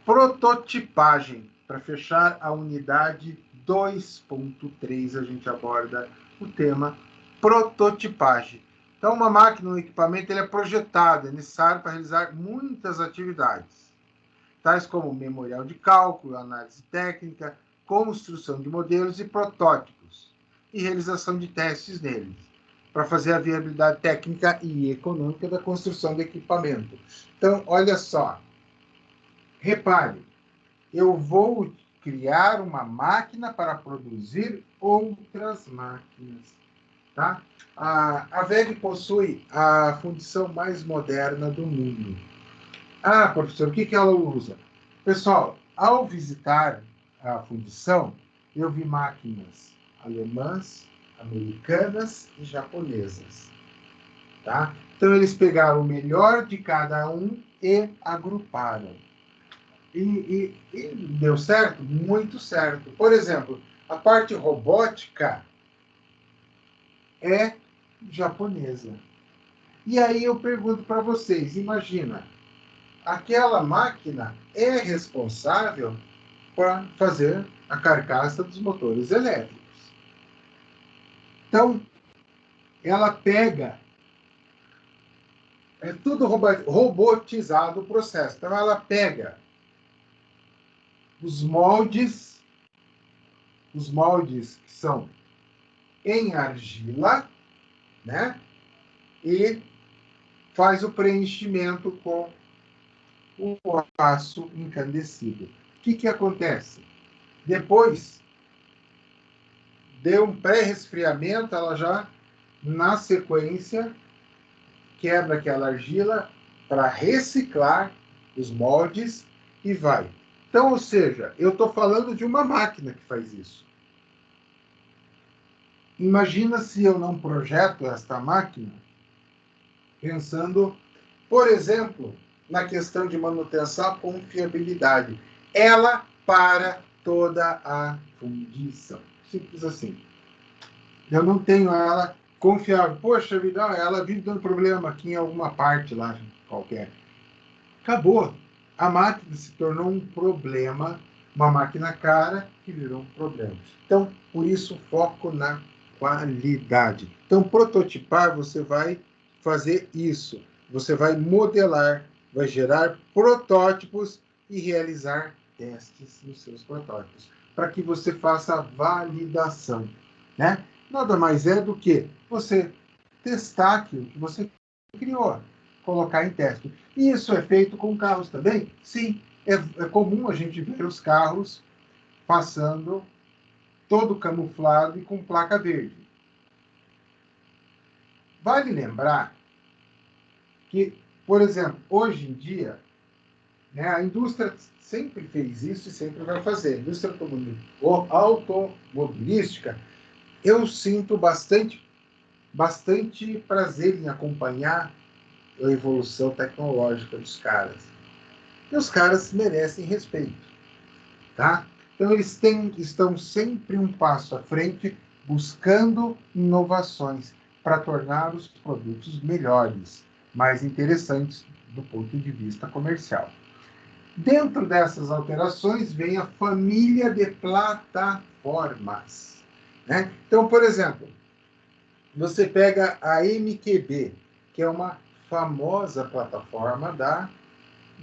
Prototipagem. Para fechar a unidade 2.3, a gente aborda o tema prototipagem. Então, uma máquina, um equipamento, ele é projetado, é necessário para realizar muitas atividades, tais como memorial de cálculo, análise técnica, construção de modelos e protótipos, e realização de testes neles, para fazer a viabilidade técnica e econômica da construção do equipamento. Então, olha só, repare, eu vou criar uma máquina para produzir outras máquinas. Tá? A WEG possui a fundição mais moderna do mundo. Professor, o que ela usa? Pessoal, ao visitar a fundição, eu vi máquinas alemãs, americanas e japonesas. Tá? Então, eles pegaram o melhor de cada um e agruparam. E deu certo? Muito certo. Por exemplo, a parte robótica é japonesa. E aí eu pergunto para vocês, imagina, aquela máquina é responsável para fazer a carcaça dos motores elétricos. Então, ela pega, é tudo robotizado o processo. Então, ela pega os moldes que são em argila, né? E faz o preenchimento com o aço incandescido. O que acontece? Depois de um pré-resfriamento, ela já, na sequência, quebra aquela argila para reciclar os moldes e vai. Então, ou seja, eu estou falando de uma máquina que faz isso. Imagina se eu não projeto esta máquina pensando, por exemplo, na questão de manutenção, confiabilidade. Ela para toda a fundição. Simples assim. Eu não tenho ela confiável. Poxa vida, ela vive dando problema aqui em alguma parte lá, qualquer. Acabou. A máquina se tornou um problema, uma máquina cara que virou um problema. Então, por isso, foco na qualidade. Então, prototipar, você vai fazer isso. Você vai modelar, vai gerar protótipos e realizar testes nos seus protótipos, para que você faça a validação, né? Nada mais é do que você testar aquilo que você criou, colocar em teste. E isso é feito com carros também? Sim, é comum a gente ver os carros passando todo camuflado e com placa verde. Vale lembrar que, por exemplo, hoje em dia, né, a indústria sempre fez isso e sempre vai fazer. A indústria automobilística, eu sinto bastante prazer em acompanhar a evolução tecnológica dos caras. E os caras merecem respeito, tá? Então, eles estão sempre um passo à frente, buscando inovações para tornar os produtos melhores, mais interessantes do ponto de vista comercial. Dentro dessas alterações vem a família de plataformas, né? Então, por exemplo, você pega a MQB, que é uma famosa plataforma da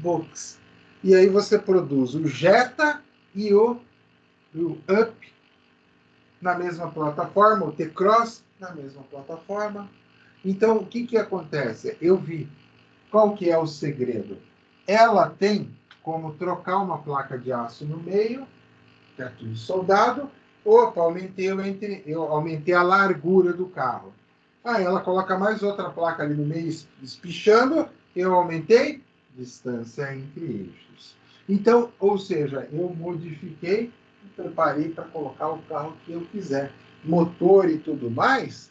Vox. E aí você produz o Jetta e o Up na mesma plataforma, o T-Cross na mesma plataforma. Então, o que acontece? Eu vi. Qual que é o segredo? Ela tem como trocar uma placa de aço no meio, que é tudo soldado. Opa, eu aumentei a largura do carro. Ela coloca mais outra placa ali no meio, espichando, eu aumentei distância entre eixos. Então, ou seja, eu modifiquei e preparei para colocar o carro que eu quiser. Motor e tudo mais,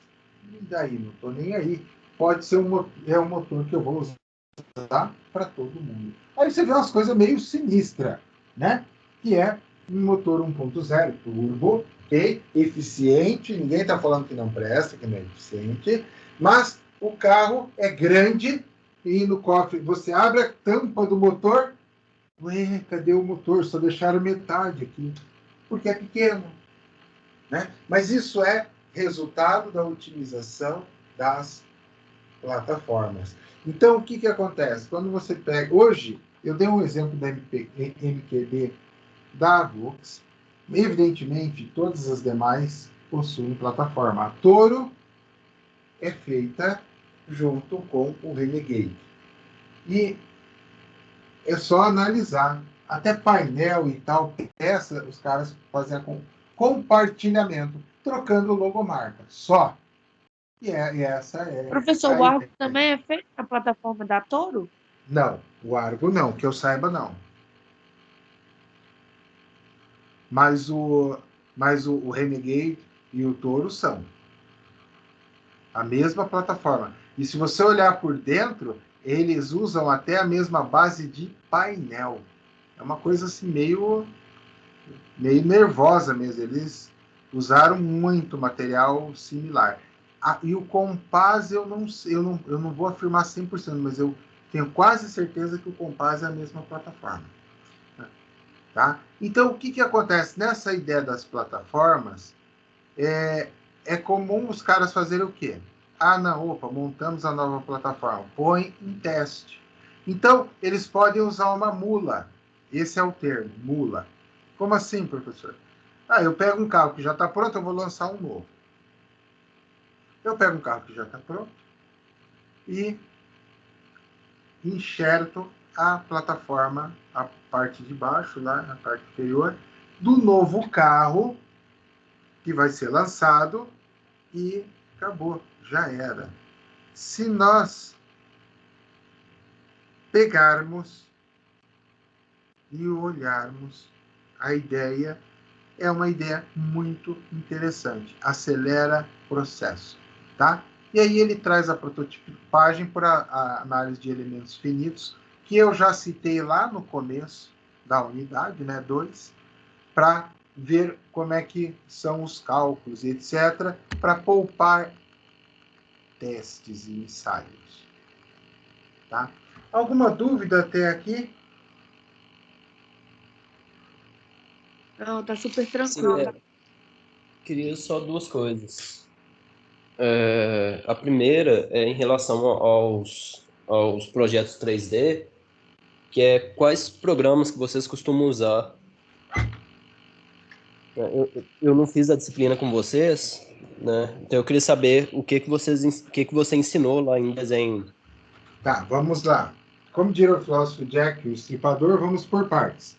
e daí, não estou nem aí. Pode ser um motor que eu vou usar para todo mundo. Aí você vê umas coisas meio sinistras, né? Que é um motor 1.0 turbo, ok? Eficiente, ninguém está falando que não presta, que não é eficiente, mas o carro é grande e no cofre você abre a tampa do motor, ué, cadê o motor? Só deixaram metade aqui, porque é pequeno, né? Mas isso é resultado da otimização das plataformas. Então, o que acontece? Quando você pega... Hoje, eu dei um exemplo da MQB da Vox. Evidentemente, todas as demais possuem plataforma. A Toro é feita junto com o Renegade. E é só analisar. Até painel e tal, os caras fazem compartilhamento, trocando logomarca. Só. E essa é... Professor, o Argo também é feito na plataforma da Toro? Não, o Argo não, que eu saiba não. Mas o Renegade e o Toro são a mesma plataforma. E se você olhar por dentro, eles usam até a mesma base de painel. É uma coisa assim meio nervosa mesmo. Eles usaram muito material similar. E o Compass eu não vou afirmar 100%, mas eu tenho quase certeza que o Compass é a mesma plataforma. Tá? Então, o que acontece? Nessa ideia das plataformas, é comum os caras fazerem o quê? Montamos a nova plataforma. Põe em teste. Então, eles podem usar uma mula. Esse é o termo, mula. Como assim, professor? Eu pego um carro que já está pronto, eu vou lançar um novo. Eu pego um carro que já está pronto e enxerto a plataforma, a parte de baixo, lá na parte inferior, do novo carro que vai ser lançado e acabou, já era. Se nós pegarmos e olharmos, a ideia é uma ideia muito interessante. Acelera o processo, tá? E aí ele traz a prototipagem para a análise de elementos finitos, que eu já citei lá no começo da unidade, né, 2, para ver como é que são os cálculos, etc., para poupar testes e ensaios. Tá? Alguma dúvida até aqui? Não, tá super tranquilo. Queria só duas coisas. A primeira é em relação aos projetos 3D, que é quais programas que vocês costumam usar. Eu não fiz a disciplina com vocês, né? Então eu queria saber o que você ensinou lá em desenho. Tá, vamos lá. Como diria o filósofo Jack, o estripador, vamos por partes.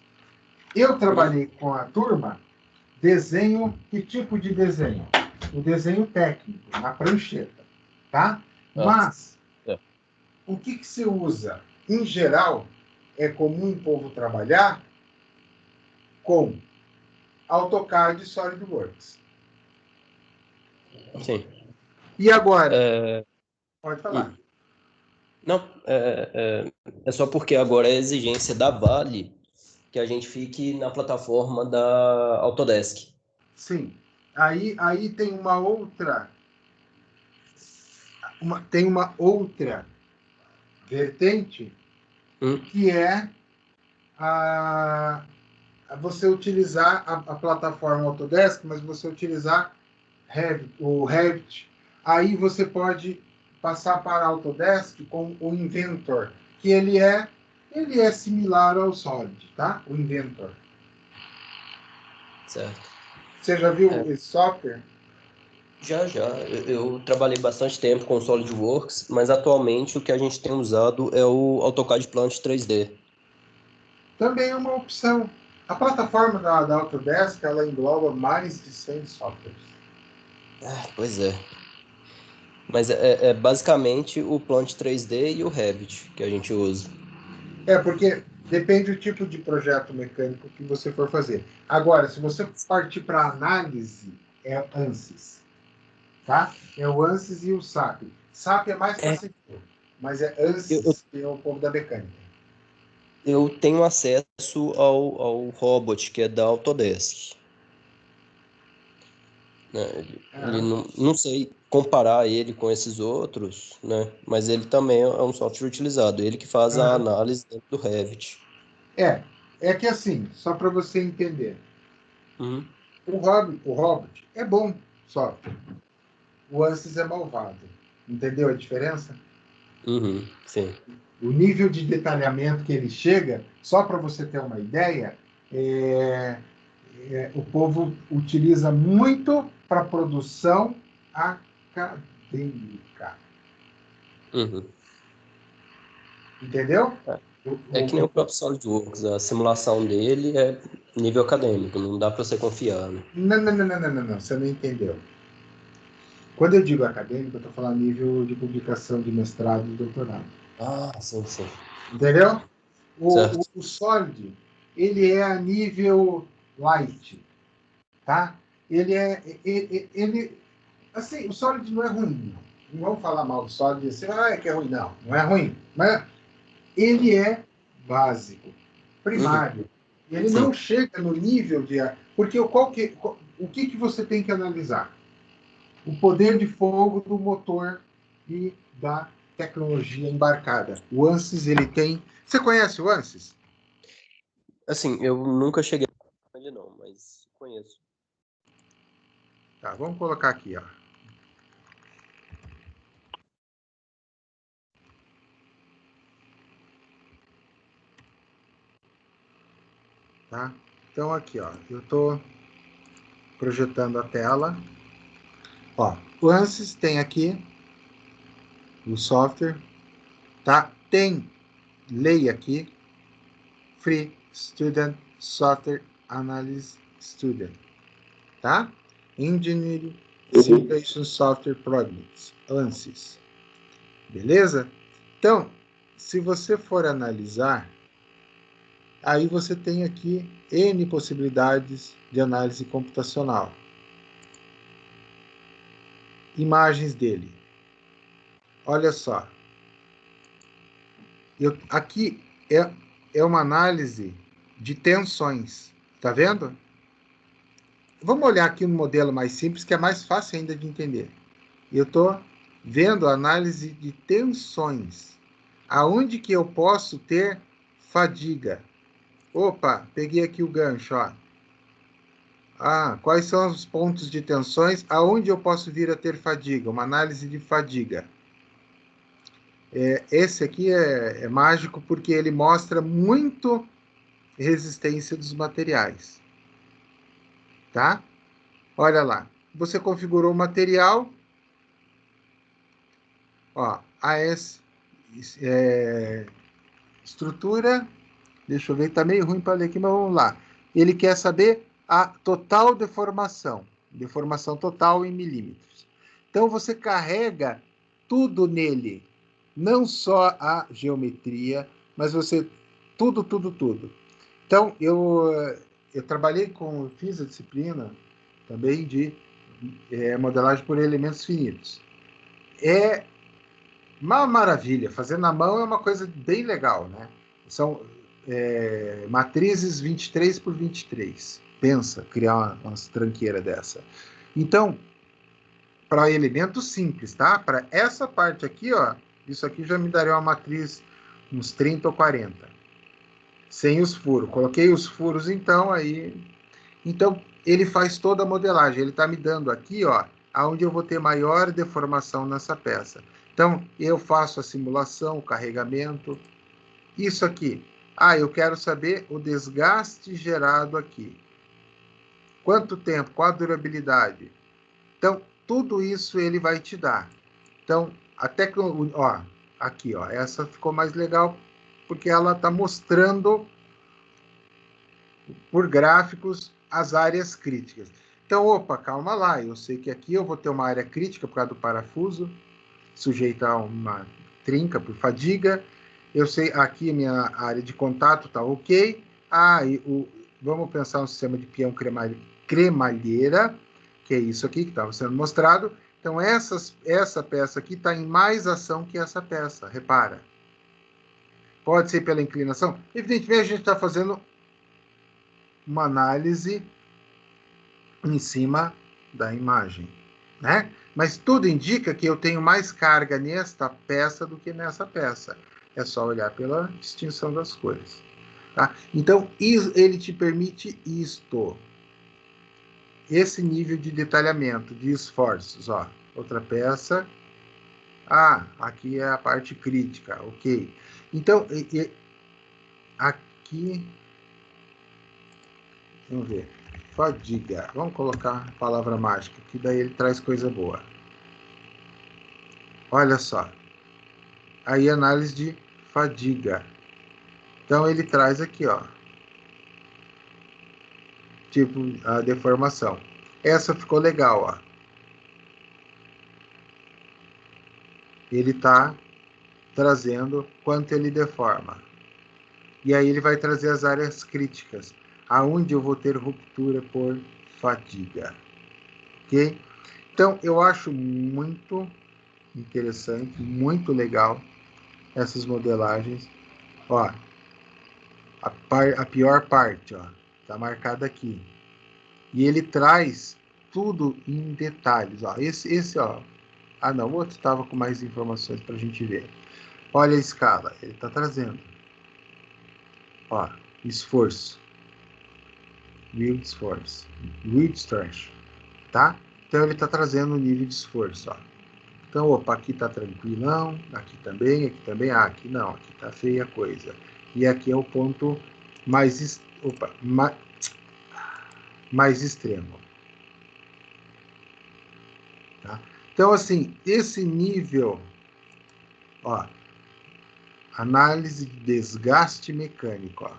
Eu trabalhei com a turma Desenho, que tipo de desenho? O desenho técnico, na prancheta, tá? Mas, o que se usa? Em geral, é comum o povo trabalhar com AutoCAD e SolidWorks. Sim. E agora? Pode falar. Não, é só porque agora é exigência da Vale que a gente fique na plataforma da Autodesk. Sim. Aí tem uma outra vertente que é você utilizar a plataforma Autodesk, mas você utilizar o Revit. Aí você pode passar para a Autodesk com o Inventor, que ele é similar ao Solid, tá? O Inventor. Certo. Você já viu esse software? Já. Eu trabalhei bastante tempo com o SolidWorks, mas atualmente o que a gente tem usado é o AutoCAD Plant 3D. Também é uma opção. A plataforma da Autodesk, ela engloba mais de 100 softwares. Pois é. Mas é basicamente o Plant 3D e o Revit que a gente usa. Porque depende do tipo de projeto mecânico que você for fazer. Agora, se você partir para análise, é ANSYS. Tá? É o ANSYS e o SAP. SAP é mais fácil, mas é ANSYS que é o povo da mecânica. Eu tenho acesso ao Robot, que é da Autodesk. Né? Ele não sei comparar ele com esses outros, né? Mas ele também é um software utilizado. Ele que faz a análise dentro do Revit. É que assim, só para você entender. O Robot é bom software. O ANSYS é malvado. Entendeu a diferença? Sim. O nível de detalhamento que ele chega, só para você ter uma ideia, o povo utiliza muito para produção acadêmica. Entendeu? É que nem o próprio SolidWorks, a simulação dele é nível acadêmico, não dá para você confiar, né? Não, você não entendeu. Quando eu digo acadêmico, eu estou falando nível de publicação de mestrado e doutorado. Sim. Entendeu? Certo. O Solid, ele é a nível light, tá? Assim, o Solid não é ruim. Não vamos falar mal do Solid assim, é que é ruim. Não é ruim. Mas ele é básico, primário. Ele não chega no nível de... Porque o que você tem que analisar? O poder de fogo do motor e da tecnologia embarcada. O ANSYS, ele tem... Você conhece o ANSYS? Assim, eu nunca cheguei a ele não, mas conheço. Tá, vamos colocar aqui, ó. Tá? Então aqui, ó, eu estou projetando a tela. Ó, o ANSYS tem aqui o software, tá? Tem lei aqui, Free Student Software Analysis Student, tá? Engineering Simulation Software Projects, ANSYS. Beleza? Então, se você for analisar, aí você tem aqui N possibilidades de análise computacional. Imagens dele. Olha só. Aqui é uma análise de tensões. Tá vendo? Vamos olhar aqui no modelo mais simples, que é mais fácil ainda de entender. Eu estou vendo a análise de tensões. Aonde que eu posso ter fadiga? Opa, peguei aqui o gancho, ó. Quais são os pontos de tensões? Aonde eu posso vir a ter fadiga? Uma análise de fadiga. Esse aqui é mágico porque ele mostra muito resistência dos materiais. Tá? Olha lá. Você configurou o material. Ó, estrutura. Deixa eu ver, tá meio ruim para ler aqui, mas vamos lá. Ele quer saber a total deformação. Deformação total em milímetros. Então, você carrega tudo nele. Não só a geometria, mas você... Tudo. Então, eu fiz a disciplina também de modelagem por elementos finitos. É uma maravilha. Fazer na mão é uma coisa bem legal, né? São matrizes 23 por 23. Pensa, criar umas tranqueiras dessa. Então, para elementos simples, tá? Para essa parte aqui, ó, isso aqui já me daria uma matriz uns 30 ou 40. Sem os furos. Coloquei os furos, então, aí... Então, ele faz toda a modelagem. Ele está me dando aqui, ó, aonde eu vou ter maior deformação nessa peça. Então, eu faço a simulação, o carregamento. Isso aqui. Eu quero saber o desgaste gerado aqui. Quanto tempo? Qual a durabilidade? Então, tudo isso ele vai te dar. Então, até que... Ó, aqui, ó. Essa ficou mais legal porque ela está mostrando por gráficos as áreas críticas. Então, opa, calma lá. Eu sei que aqui eu vou ter uma área crítica por causa do parafuso, sujeita a uma trinca por fadiga. Eu sei aqui a minha área de contato está ok. Vamos pensar um sistema de peão cremalheira, que é isso aqui que estava sendo mostrado. Então, essa peça aqui está em mais ação que essa peça, repara. Pode ser pela inclinação. Evidentemente, a gente está fazendo uma análise em cima da imagem, né? Mas tudo indica que eu tenho mais carga nesta peça do que nessa peça. É só olhar pela distinção das cores. Tá? Então, ele te permite isto. Esse nível de detalhamento, de esforços. Ó, outra peça. Aqui é a parte crítica, ok. Então, aqui... Vamos ver. Fadiga. Vamos colocar a palavra mágica, que daí ele traz coisa boa. Olha só. Aí, análise de fadiga. Então, ele traz aqui, ó. Tipo, a deformação. Essa ficou legal, ó. Ele está trazendo quanto ele deforma. E aí ele vai trazer as áreas críticas, aonde eu vou ter ruptura por fadiga. Ok? Então, eu acho muito interessante, muito legal essas modelagens. Ó, a pior parte, ó, tá marcada aqui. E ele traz tudo em detalhes, ó. Esse, ó. Não, o outro estava com mais informações para a gente ver. Olha a escala, ele está trazendo. Ó, esforço. Yield force. Yield strength. Tá? Então ele está trazendo o nível de esforço, ó. Então, opa, aqui está tranquilão, aqui também, aqui não, aqui está feia a coisa. E aqui é o ponto mais extremo. Tá? Então, assim, esse nível, ó, análise de desgaste mecânico, ó.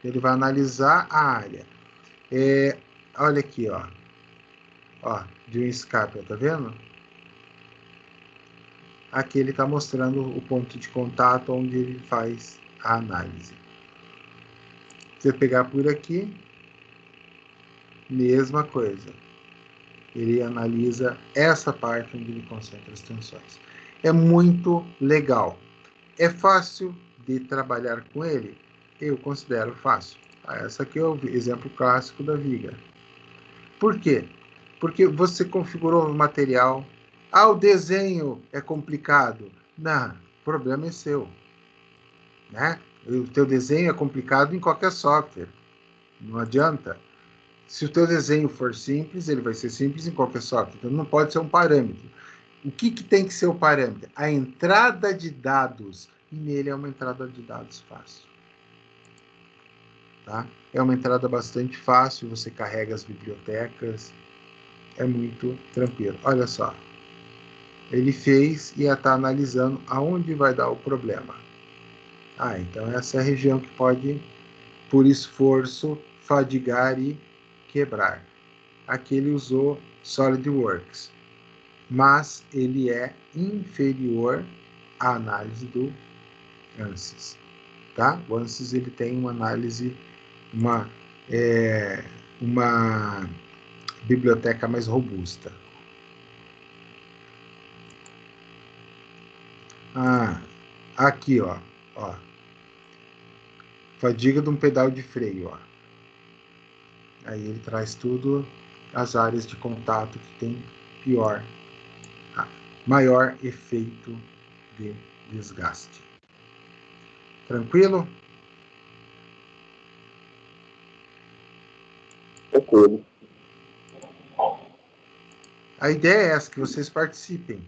Ele vai analisar a área. Olha aqui, ó. Ó, de um escape, tá vendo? Aqui ele está mostrando o ponto de contato onde ele faz a análise. Se você pegar por aqui, mesma coisa. Ele analisa essa parte onde ele concentra as tensões. É muito legal. É fácil de trabalhar com ele? Eu considero fácil. Essa aqui é o exemplo clássico da viga. Por quê? Porque você configurou o material. O desenho é complicado. Não, o problema é seu. Né? O teu desenho é complicado em qualquer software. Não adianta. Se o teu desenho for simples, ele vai ser simples em qualquer software. Então, não pode ser um parâmetro. O que tem que ser o parâmetro? A entrada de dados. E nele é uma entrada de dados fácil. Tá? É uma entrada bastante fácil. Você carrega as bibliotecas. É muito tranquilo. Olha só. Ele fez e está analisando aonde vai dar o problema. Então essa é a região que pode, por esforço, fadigar e quebrar. Aqui ele usou SolidWorks, mas ele é inferior à análise do ANSYS, tá? O ANSYS ele tem uma análise, uma biblioteca mais robusta. Aqui, ó. Fadiga de um pedal de freio, ó. Aí ele traz tudo as áreas de contato que tem maior efeito de desgaste. Tranquilo? Tranquilo. A ideia é essa, que vocês participem.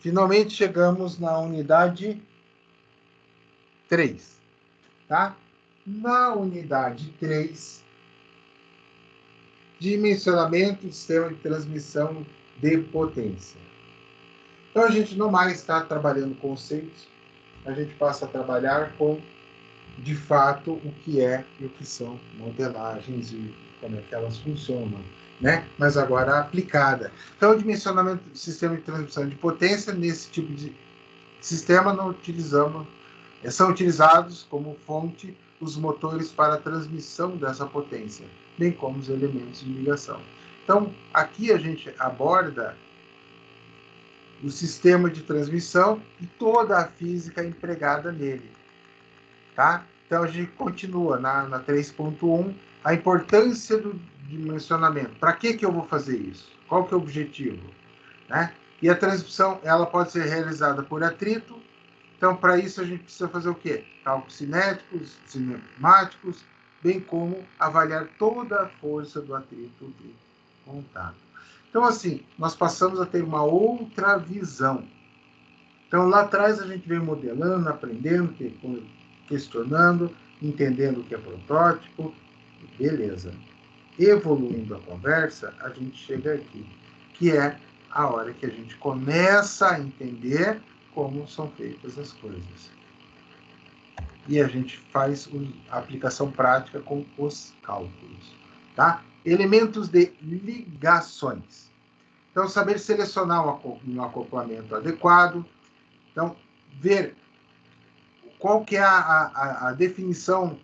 Finalmente chegamos na unidade 3, tá? Na unidade 3, dimensionamento do sistema de transmissão de potência. Então, a gente não mais está trabalhando conceitos, a gente passa a trabalhar com, de fato, o que é e o que são modelagens e como é que elas funcionam, né? Mas agora aplicada. Então, o dimensionamento do sistema de transmissão de potência, nesse tipo de sistema, são utilizados como fonte os motores para a transmissão dessa potência, bem como os elementos de ligação. Então, aqui a gente aborda o sistema de transmissão e toda a física empregada nele, tá? Então, a gente continua na 3.1, a importância do dimensionamento. Para que eu vou fazer isso? Qual que é o objetivo? Né? E a transmissão, ela pode ser realizada por atrito. Então, para isso, a gente precisa fazer o quê? Cálculos cinéticos, cinemáticos, bem como avaliar toda a força do atrito de contato. Então, assim, nós passamos a ter uma outra visão. Então, lá atrás, a gente vem modelando, aprendendo, questionando, entendendo o que é protótipo, beleza. Evoluindo a conversa, a gente chega aqui, que é a hora que a gente começa a entender como são feitas as coisas. E a gente faz a aplicação prática com os cálculos, tá? Elementos de ligações. Então, saber selecionar um acoplamento adequado. Então, ver qual que é a definição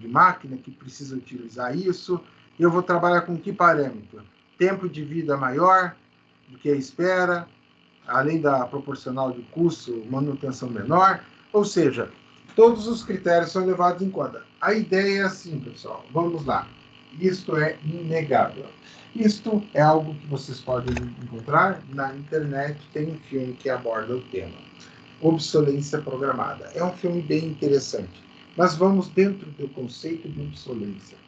de máquina que precisa utilizar isso. Eu vou trabalhar com que parâmetro? Tempo de vida maior do que a espera, além da proporcional de custo, manutenção menor. Ou seja, todos os critérios são levados em conta. A ideia é assim, pessoal. Vamos lá. Isto é inegável. Isto é algo que vocês podem encontrar na internet. Tem um filme que aborda o tema. Obsolência programada. É um filme bem interessante. Mas vamos dentro do conceito de obsolência.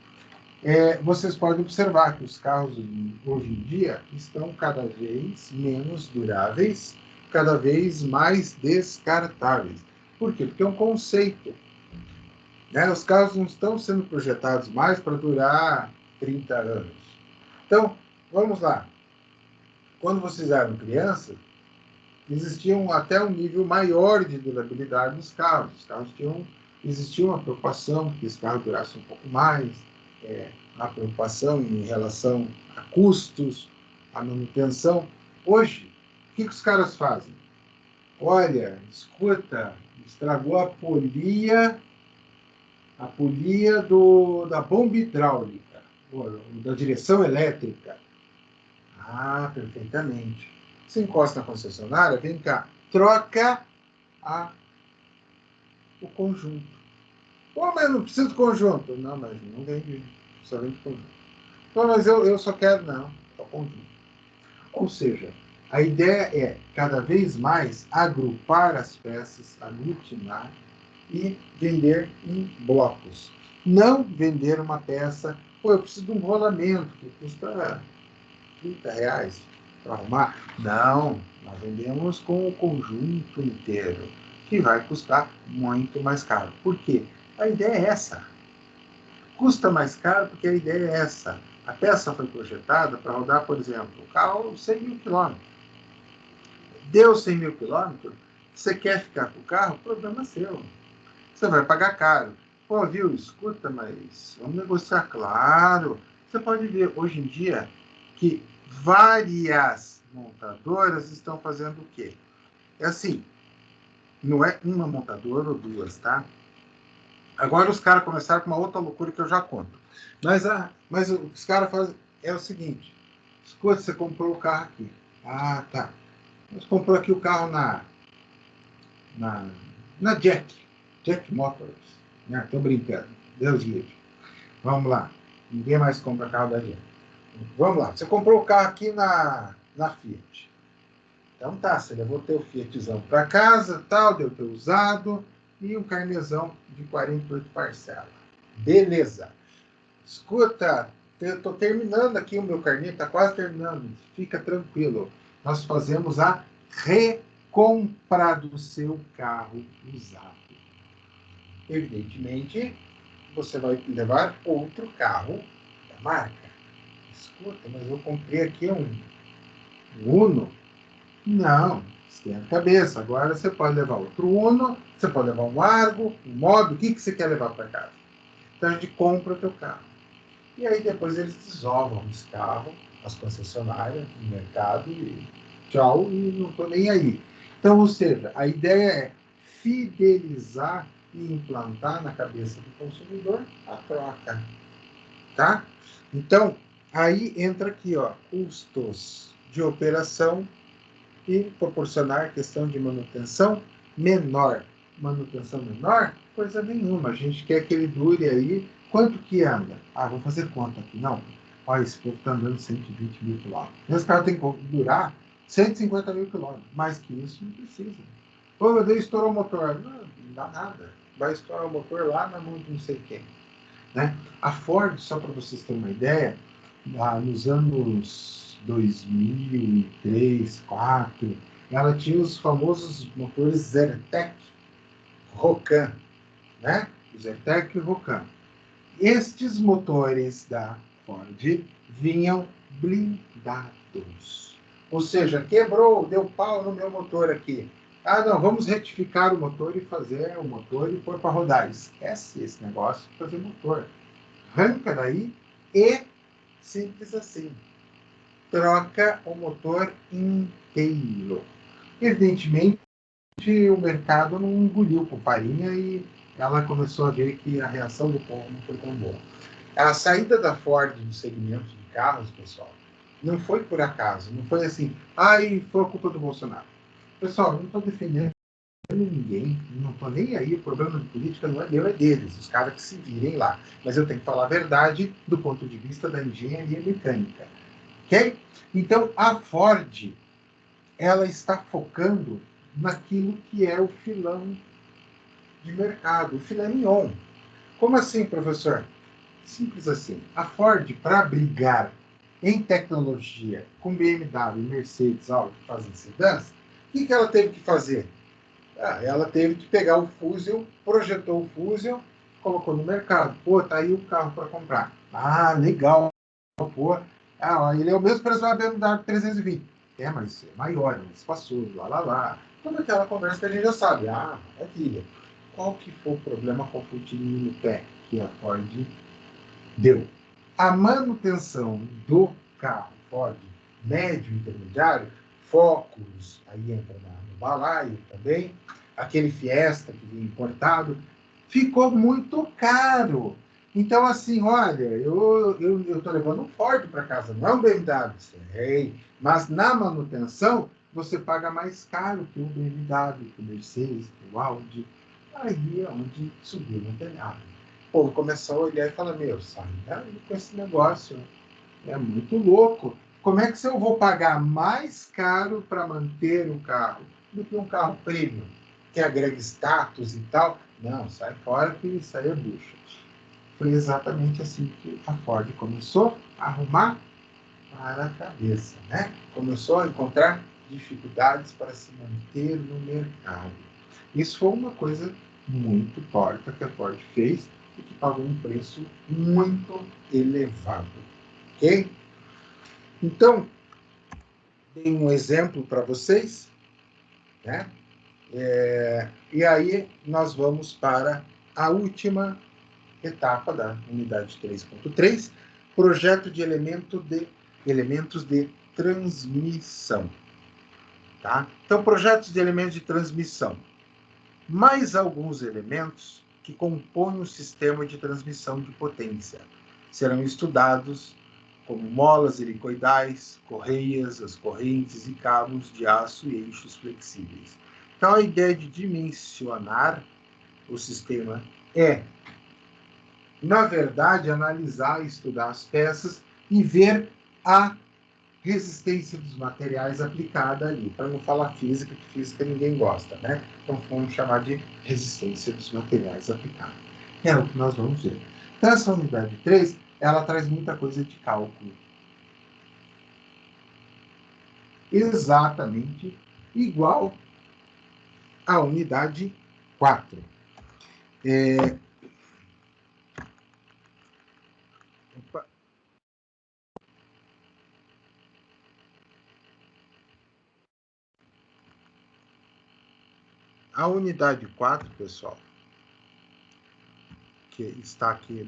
Vocês podem observar que os carros hoje em dia estão cada vez menos duráveis, cada vez mais descartáveis. Por quê? Porque é um conceito. Né? Os carros não estão sendo projetados mais para durar 30 anos. Então, vamos lá. Quando vocês eram crianças, existiam até um nível maior de durabilidade dos carros. Os carros existia uma preocupação que esse carro durasse um pouco mais, a preocupação em relação a custos, a manutenção. Hoje, o que os caras fazem? Olha, escuta, estragou a polia da bomba hidráulica, da direção elétrica. Perfeitamente. Você encosta na concessionária, vem cá, troca o conjunto. Mas eu não preciso do conjunto. Não, mas não vende, só vende conjunto. Não, mas eu só quero, não, só conjunto. Ou seja, a ideia é, cada vez mais, agrupar as peças, aglutinar e vender em blocos. Não vender uma peça, eu preciso de um rolamento que custa R$30 para arrumar. Não, nós vendemos com o conjunto inteiro, que vai custar muito mais caro. Por quê? A ideia é essa. Custa mais caro porque a ideia é essa. A peça foi projetada para rodar, por exemplo, o carro 100 mil quilômetros. Deu 100 mil quilômetros, você quer ficar com o carro? O problema é seu. Você vai pagar caro. Pô, viu, escuta, mas vamos negociar, claro. Você pode ver, hoje em dia, que várias montadoras estão fazendo o quê? É assim, não é uma montadora ou duas, tá? Agora os caras começaram com uma outra loucura que eu já conto. Mas o que os caras fazem é o seguinte: escuta, você comprou o carro aqui. Ah, tá. Você comprou aqui o carro na, na Jack Motors. Né? Tô brincando. Deus livre. Vamos lá. Ninguém mais compra carro da Jack. Vamos lá. Você comprou o carro aqui na Fiat. Então tá, você levou teu Fiatzão para casa, tal, deu teu usado e um carnezão de 48 parcelas. Beleza. Escuta, eu tô terminando aqui o meu carnê, tá quase terminando. Fica tranquilo. Nós fazemos a recompra do seu carro usado. Evidentemente, você vai levar outro carro da marca. Escuta, mas eu comprei aqui um Uno. Não, esquenta a cabeça. Agora você pode levar outro Uno, você pode levar um Argo, um Mob, o que você quer levar para casa? Então a gente compra o teu carro. E aí depois eles desovam esse carro, as concessionárias, no mercado, e tchau, e não estou nem aí. Então, ou seja, a ideia é fidelizar e implantar na cabeça do consumidor a troca. Tá? Então, aí entra aqui, ó, custos de operação e proporcionar questão de manutenção menor. Manutenção menor? Coisa nenhuma. A gente quer que ele dure aí. Quanto que anda? Ah, vou fazer conta aqui. Não. Olha, esse povo está andando 120 mil quilômetros. Esse carro tem que durar 150 mil quilômetros. Mais que isso, não precisa. Pô, meu Deus, estourou o motor. Não dá nada. Vai estourar o motor lá na mão de não sei quem. Né? A Ford, só para vocês terem uma ideia, nos anos 2003, 2004, ela tinha os famosos motores Zertec Rocan, né? Zertec e Rocan. Estes motores da Ford vinham blindados. Ou seja, quebrou, deu pau no meu motor aqui. Ah, não, vamos retificar o motor e fazer o motor e pôr para rodar. Esquece esse negócio de fazer motor. Arranca daí e simples assim. Troca o motor inteiro. Evidentemente, o mercado não engoliu com farinha e ela começou a ver que a reação do povo não foi tão boa. A saída da Ford do segmento de carros, pessoal, não foi por acaso, não foi assim, foi culpa do Bolsonaro. Pessoal, eu não estou defendendo ninguém, não estou nem aí, o problema de política não é meu, é deles, os caras que se virem lá. Mas eu tenho que falar a verdade do ponto de vista da engenharia mecânica. Ok? Então, a Ford, ela está focando naquilo que é o filão de mercado, o filé mignon. Como assim, professor? Simples assim. A Ford, para brigar em tecnologia com BMW, Mercedes, Audi, que fazem sedãs, o que ela teve que fazer? Ela teve que pegar o Fusion, projetou o Fusion, colocou no mercado. Pô, tá aí o carro para comprar. Ah, legal. Pô, ele é o mesmo preço da BMW 320. Mas é maior, é mais espaçoso, lá. Toda aquela conversa que a gente já sabe. Maravilha. Qual que foi o problema, qual foi o tirinho no pé que a Ford deu? A manutenção do carro Ford médio e intermediário, Focus, aí entra no balaio também, aquele Fiesta que vem importado, ficou muito caro. Então, assim, olha, eu estou levando um Ford para casa, não é um BMW, sei, mas na manutenção você paga mais caro que o BMW, que o Mercedes, que o Audi. Aí é onde subiu no telhado. O povo começou a olhar e falar, sai daí com esse negócio, é muito louco. Como é que eu vou pagar mais caro para manter um carro do que um carro premium, que agrega status e tal? Não, sai fora que isso aí é bucha. Foi exatamente assim que a Ford começou a arrumar para a cabeça, né? Começou a encontrar dificuldades para se manter no mercado. Isso foi uma coisa muito torta que a Ford fez e que pagou um preço muito elevado. Ok? Então, dei um exemplo para vocês, né? E aí nós vamos para a última etapa da unidade 3.3, projeto de elementos de transmissão. Tá? Então, projetos de elementos de transmissão. Mais alguns elementos que compõem o sistema de transmissão de potência serão estudados, como molas helicoidais, correias, as correntes e cabos de aço e eixos flexíveis. Então, a ideia de dimensionar o sistema é, na verdade, analisar, estudar as peças e ver a resistência dos materiais aplicada ali. Para não falar física, que física ninguém gosta, né? Então vamos chamar de resistência dos materiais aplicada. É o que nós vamos ver. Então, essa unidade 3, ela traz muita coisa de cálculo. Exatamente igual à unidade 4. Opa. A unidade 4, pessoal, que está aqui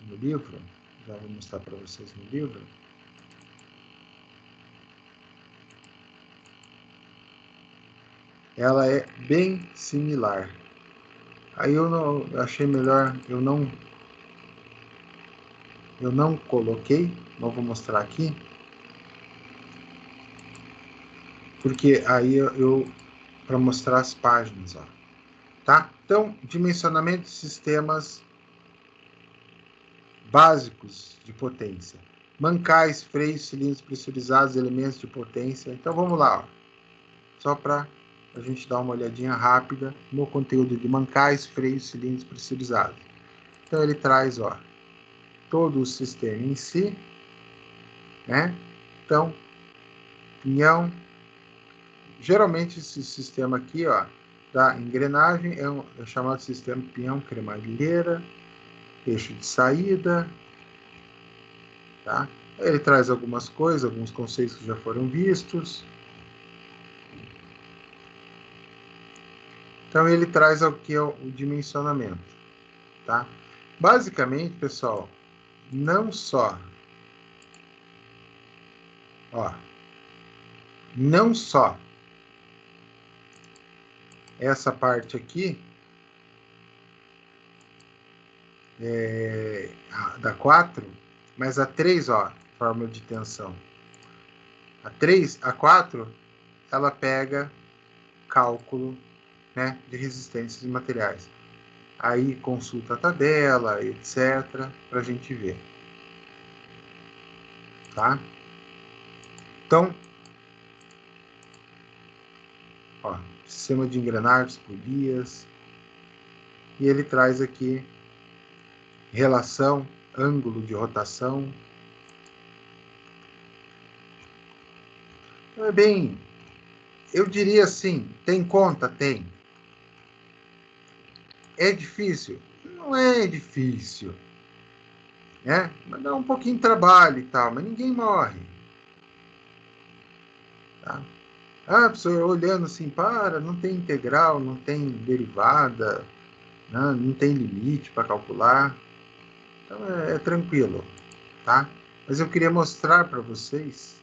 no livro, já vou mostrar para vocês no livro. Ela é bem similar. Aí eu achei melhor, eu não coloquei, não vou mostrar aqui, porque aí para mostrar as páginas, ó, tá? Então, dimensionamento de sistemas básicos de potência. Mancais, freios, cilindros pressurizados, elementos de potência. Então, vamos lá, ó. Só para a gente dar uma olhadinha rápida no conteúdo de mancais, freios, cilindros pressurizados. Então, ele traz, ó, todo o sistema em si, né? Então, pinhão. Geralmente, esse sistema aqui, ó, da engrenagem é chamado de sistema pinhão cremalheira, eixo de saída, tá? Ele traz algumas coisas, alguns conceitos que já foram vistos. Então, ele traz aqui o dimensionamento, tá? Basicamente, pessoal, não só essa parte aqui da 4, mas a 3, ó, fórmula de tensão. A 4, ela pega cálculo, né, de resistências de materiais. Aí consulta a tabela, etc, para a gente ver. Tá? Então, ó, sistema de engrenagens, polias, e ele traz aqui relação, ângulo de rotação. Então, é bem, eu diria assim, tem conta? Tem. É difícil? Não é difícil. Né? Mas dá um pouquinho de trabalho e tal, mas ninguém morre. Tá? Ah, professor, olhando assim, não tem integral, não tem derivada, não tem limite para calcular. Então é tranquilo, tá? Mas eu queria mostrar para vocês.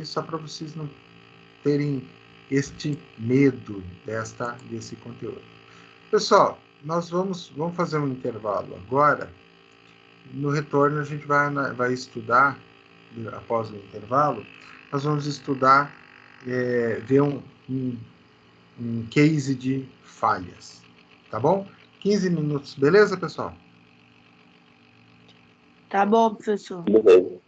Só para vocês não terem este medo desse conteúdo. Pessoal, nós vamos fazer um intervalo agora. No retorno, a gente vai estudar, após o intervalo, nós vamos estudar, ver um case de falhas. Tá bom? 15 minutos, beleza, pessoal? Tá bom, professor. Beleza.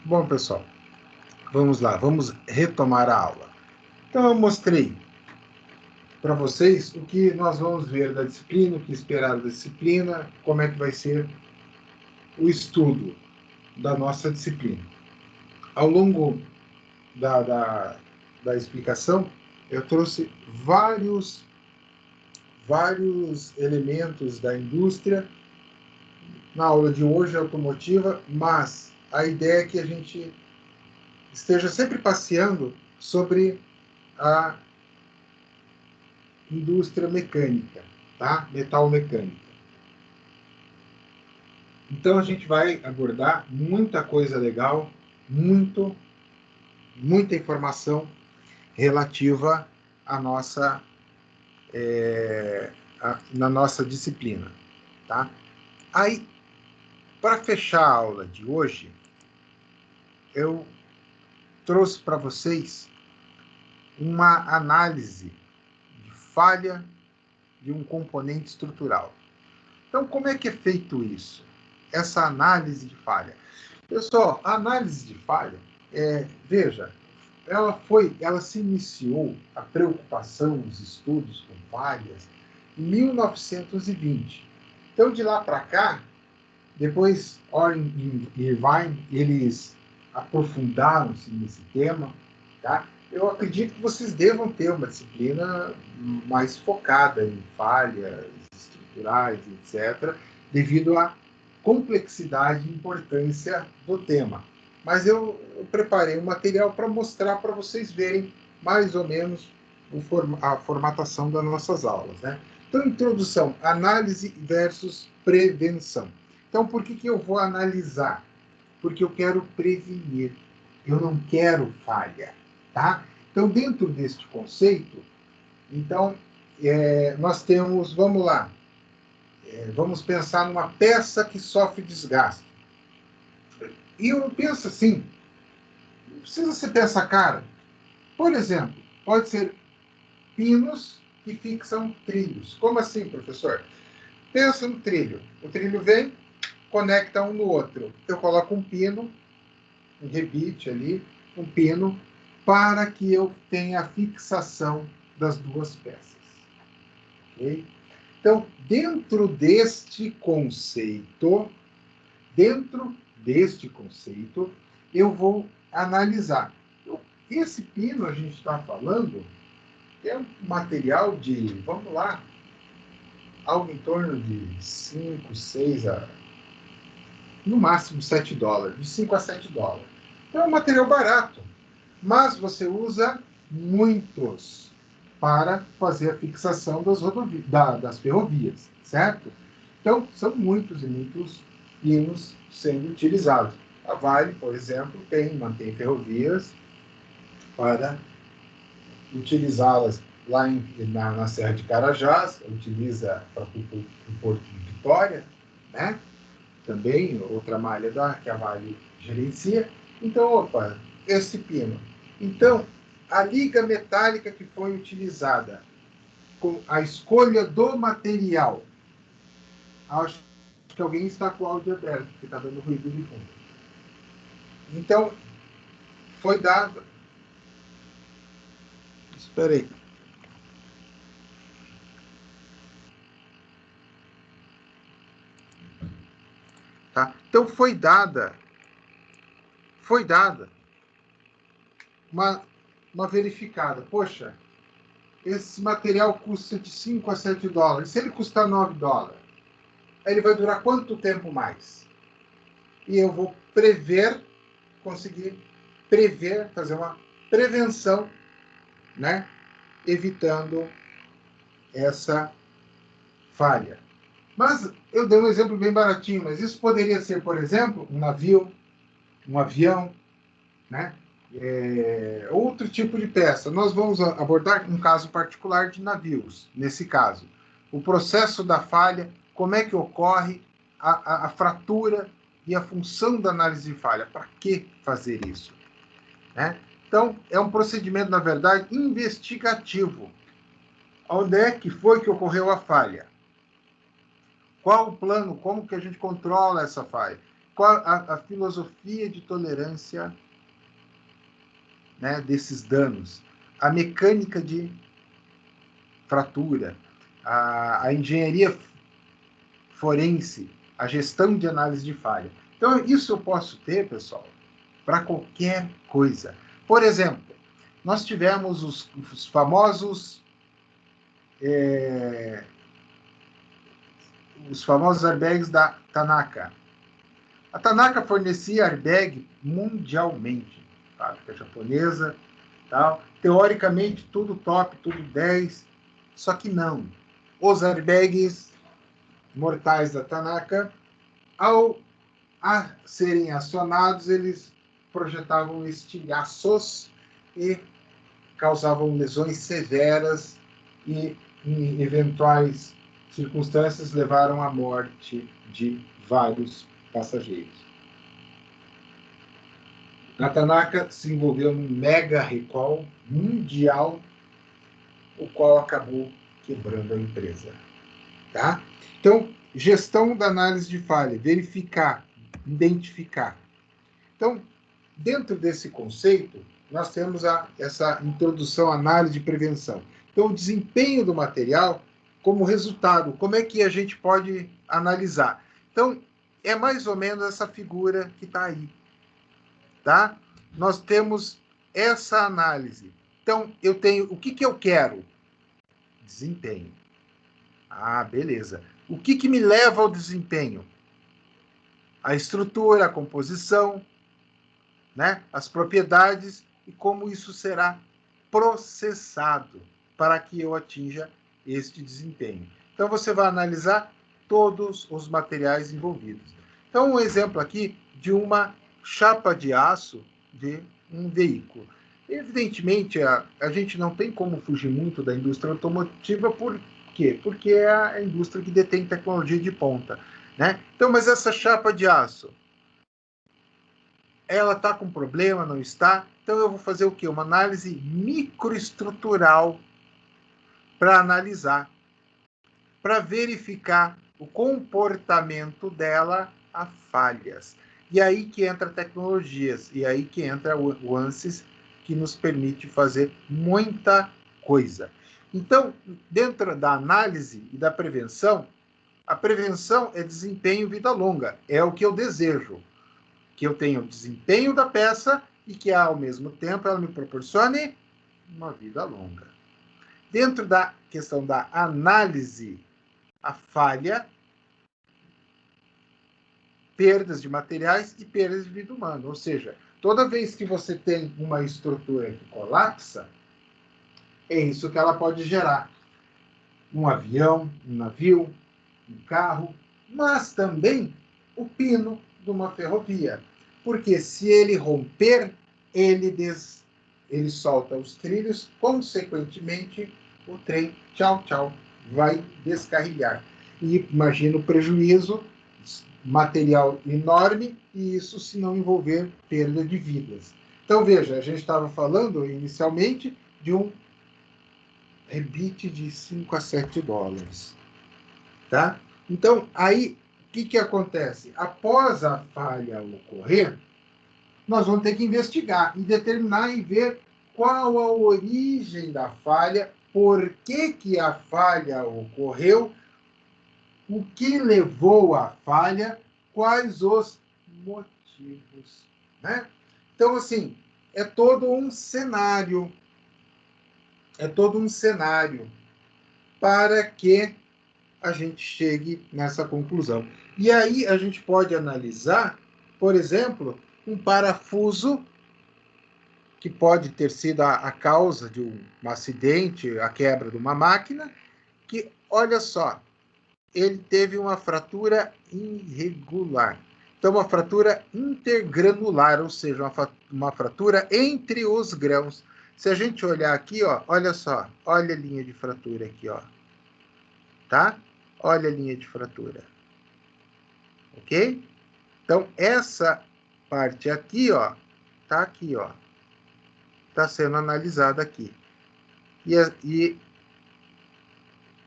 Bom, pessoal, vamos lá, vamos retomar a aula. Então, eu mostrei para vocês o que nós vamos ver da disciplina, o que esperar da disciplina, como é que vai ser o estudo da nossa disciplina. Ao longo da explicação, eu trouxe vários elementos da indústria na aula de hoje, automotiva, mas a ideia é que a gente esteja sempre passeando sobre a indústria mecânica, tá? Metal mecânica. Então a gente vai abordar muita coisa legal, muita informação relativa à nossa na nossa disciplina, tá? Aí, para fechar a aula de hoje, eu trouxe para vocês uma análise de falha de um componente estrutural. Então, como é que é feito isso? Essa análise de falha. Pessoal, a análise de falha, veja, ela se iniciou, a preocupação, os estudos com falhas, em 1920. Então, de lá para cá, depois, Oren e Irvine, eles aprofundaram-se nesse tema, tá? Eu acredito que vocês devam ter uma disciplina mais focada em falhas estruturais, etc., devido à complexidade e importância do tema. Mas eu preparei um material para mostrar para vocês verem mais ou menos a formatação das nossas aulas, né? Então, introdução, análise versus prevenção. Então, por que eu vou analisar? Porque eu quero prevenir, eu não quero falha, tá? Então, dentro deste conceito, então, nós temos, vamos lá, vamos pensar numa peça que sofre desgaste. E eu penso assim, não precisa ser peça cara. Por exemplo, pode ser pinos que fixam trilhos. Como assim, professor? Pensa no trilho. O trilho vem, conecta um no outro. Eu coloco um pino, um rebite ali, um pino, para que eu tenha a fixação das duas peças. Okay? Então, dentro deste conceito, eu vou analisar. Esse pino, a gente está falando, é um material de, vamos lá, algo em torno de 5, 6 no máximo $7, de 5 a $7. Então é um material barato, mas você usa muitos para fazer a fixação das ferrovias, certo? Então são muitos e muitos pinos sendo utilizados. A Vale, por exemplo, mantém ferrovias para utilizá-las lá na Serra de Carajás, utiliza para o Porto de Vitória, né? Também, outra malha que a Vale gerencia. Então, esse pino. Então, a liga metálica que foi utilizada, com a escolha do material. Acho que alguém está com o áudio aberto, porque está dando ruído de fundo. Então, foi dado. Espera aí. Tá? Então, foi dada uma verificada. Poxa, esse material custa de 5 a $7. Se ele custar $9, ele vai durar quanto tempo mais? E eu vou conseguir prever, fazer uma prevenção, né? Evitando essa falha. Mas eu dei um exemplo bem baratinho, mas isso poderia ser, por exemplo, um navio, um avião, né? Outro tipo de peça. Nós vamos abordar um caso particular de navios, nesse caso. O processo da falha, como é que ocorre a fratura e a função da análise de falha. Para que fazer isso? Né? Então, é um procedimento, na verdade, investigativo. Onde é que foi que ocorreu a falha? Qual o plano? Como que a gente controla essa falha? qual a filosofia de tolerância, né, desses danos, a mecânica de fratura, a engenharia forense, a gestão de análise de falha. Então, isso eu posso ter, pessoal, para qualquer coisa. Por exemplo, nós tivemos os famosos airbags da Tanaka. A Tanaka fornecia airbag mundialmente, fábrica japonesa, tal. Teoricamente, tudo top, tudo 10, só que não. Os airbags mortais da Tanaka, ao serem acionados, eles projetavam estilhaços e causavam lesões severas e, em eventuais circunstâncias, levaram à morte de vários passageiros. A Tanaka se envolveu num mega recall mundial, o qual acabou quebrando a empresa. Tá? Então, gestão da análise de falha, verificar, identificar. Então, dentro desse conceito, nós temos essa introdução à análise de prevenção. Então, o desempenho do material como resultado, como é que a gente pode analisar? Então, é mais ou menos essa figura que está aí. Tá? Nós temos essa análise. Então, eu tenho, o que eu quero? Desempenho. Ah, beleza. O que me leva ao desempenho? A estrutura, a composição, né? As propriedades e como isso será processado para que eu atinja este desempenho. Então, você vai analisar todos os materiais envolvidos. Então, um exemplo aqui de uma chapa de aço de um veículo. Evidentemente, a gente não tem como fugir muito da indústria automotiva, por quê? Porque é a indústria que detém tecnologia de ponta, né? Então, mas essa chapa de aço, ela está com problema, não está? Então eu vou fazer o quê? Uma análise microestrutural para analisar, para verificar o comportamento dela a falhas. E aí que entra tecnologias, e aí que entra o ANSYS, que nos permite fazer muita coisa. Então, dentro da análise e da prevenção, a prevenção é desempenho vida longa, é o que eu desejo. Que eu tenha o desempenho da peça e que, ao mesmo tempo, ela me proporcione uma vida longa. Dentro da questão da análise, a falha, perdas de materiais e perdas de vida humana. Ou seja, toda vez que você tem uma estrutura que colapsa, é isso que ela pode gerar. Um avião, um navio, um carro, mas também o pino de uma ferrovia. Porque se ele romper, ele solta os trilhos, consequentemente, o trem, tchau, tchau, vai descarrilhar. E imagina o prejuízo, material enorme, e isso se não envolver perda de vidas. Então, veja, a gente estava falando inicialmente de um rebite de 5 a 7 dólares. Tá? Então, aí, o que acontece? Após a falha ocorrer, nós vamos ter que investigar e determinar e ver qual a origem da falha, por que a falha ocorreu, o que levou à falha, quais os motivos. Né? Então, assim, é todo um cenário. É todo um cenário para que a gente chegue nessa conclusão. E aí a gente pode analisar, por exemplo, um parafuso que pode ter sido a causa de um acidente, a quebra de uma máquina, que, olha só, ele teve uma fratura irregular. Então, uma fratura intergranular, ou seja, uma fratura entre os grãos. Se a gente olhar aqui, ó, olha só, olha a linha de fratura aqui, ó. Tá? Olha a linha de fratura. Ok? Então, essa parte aqui, ó, tá aqui, ó. Tá sendo analisada aqui. E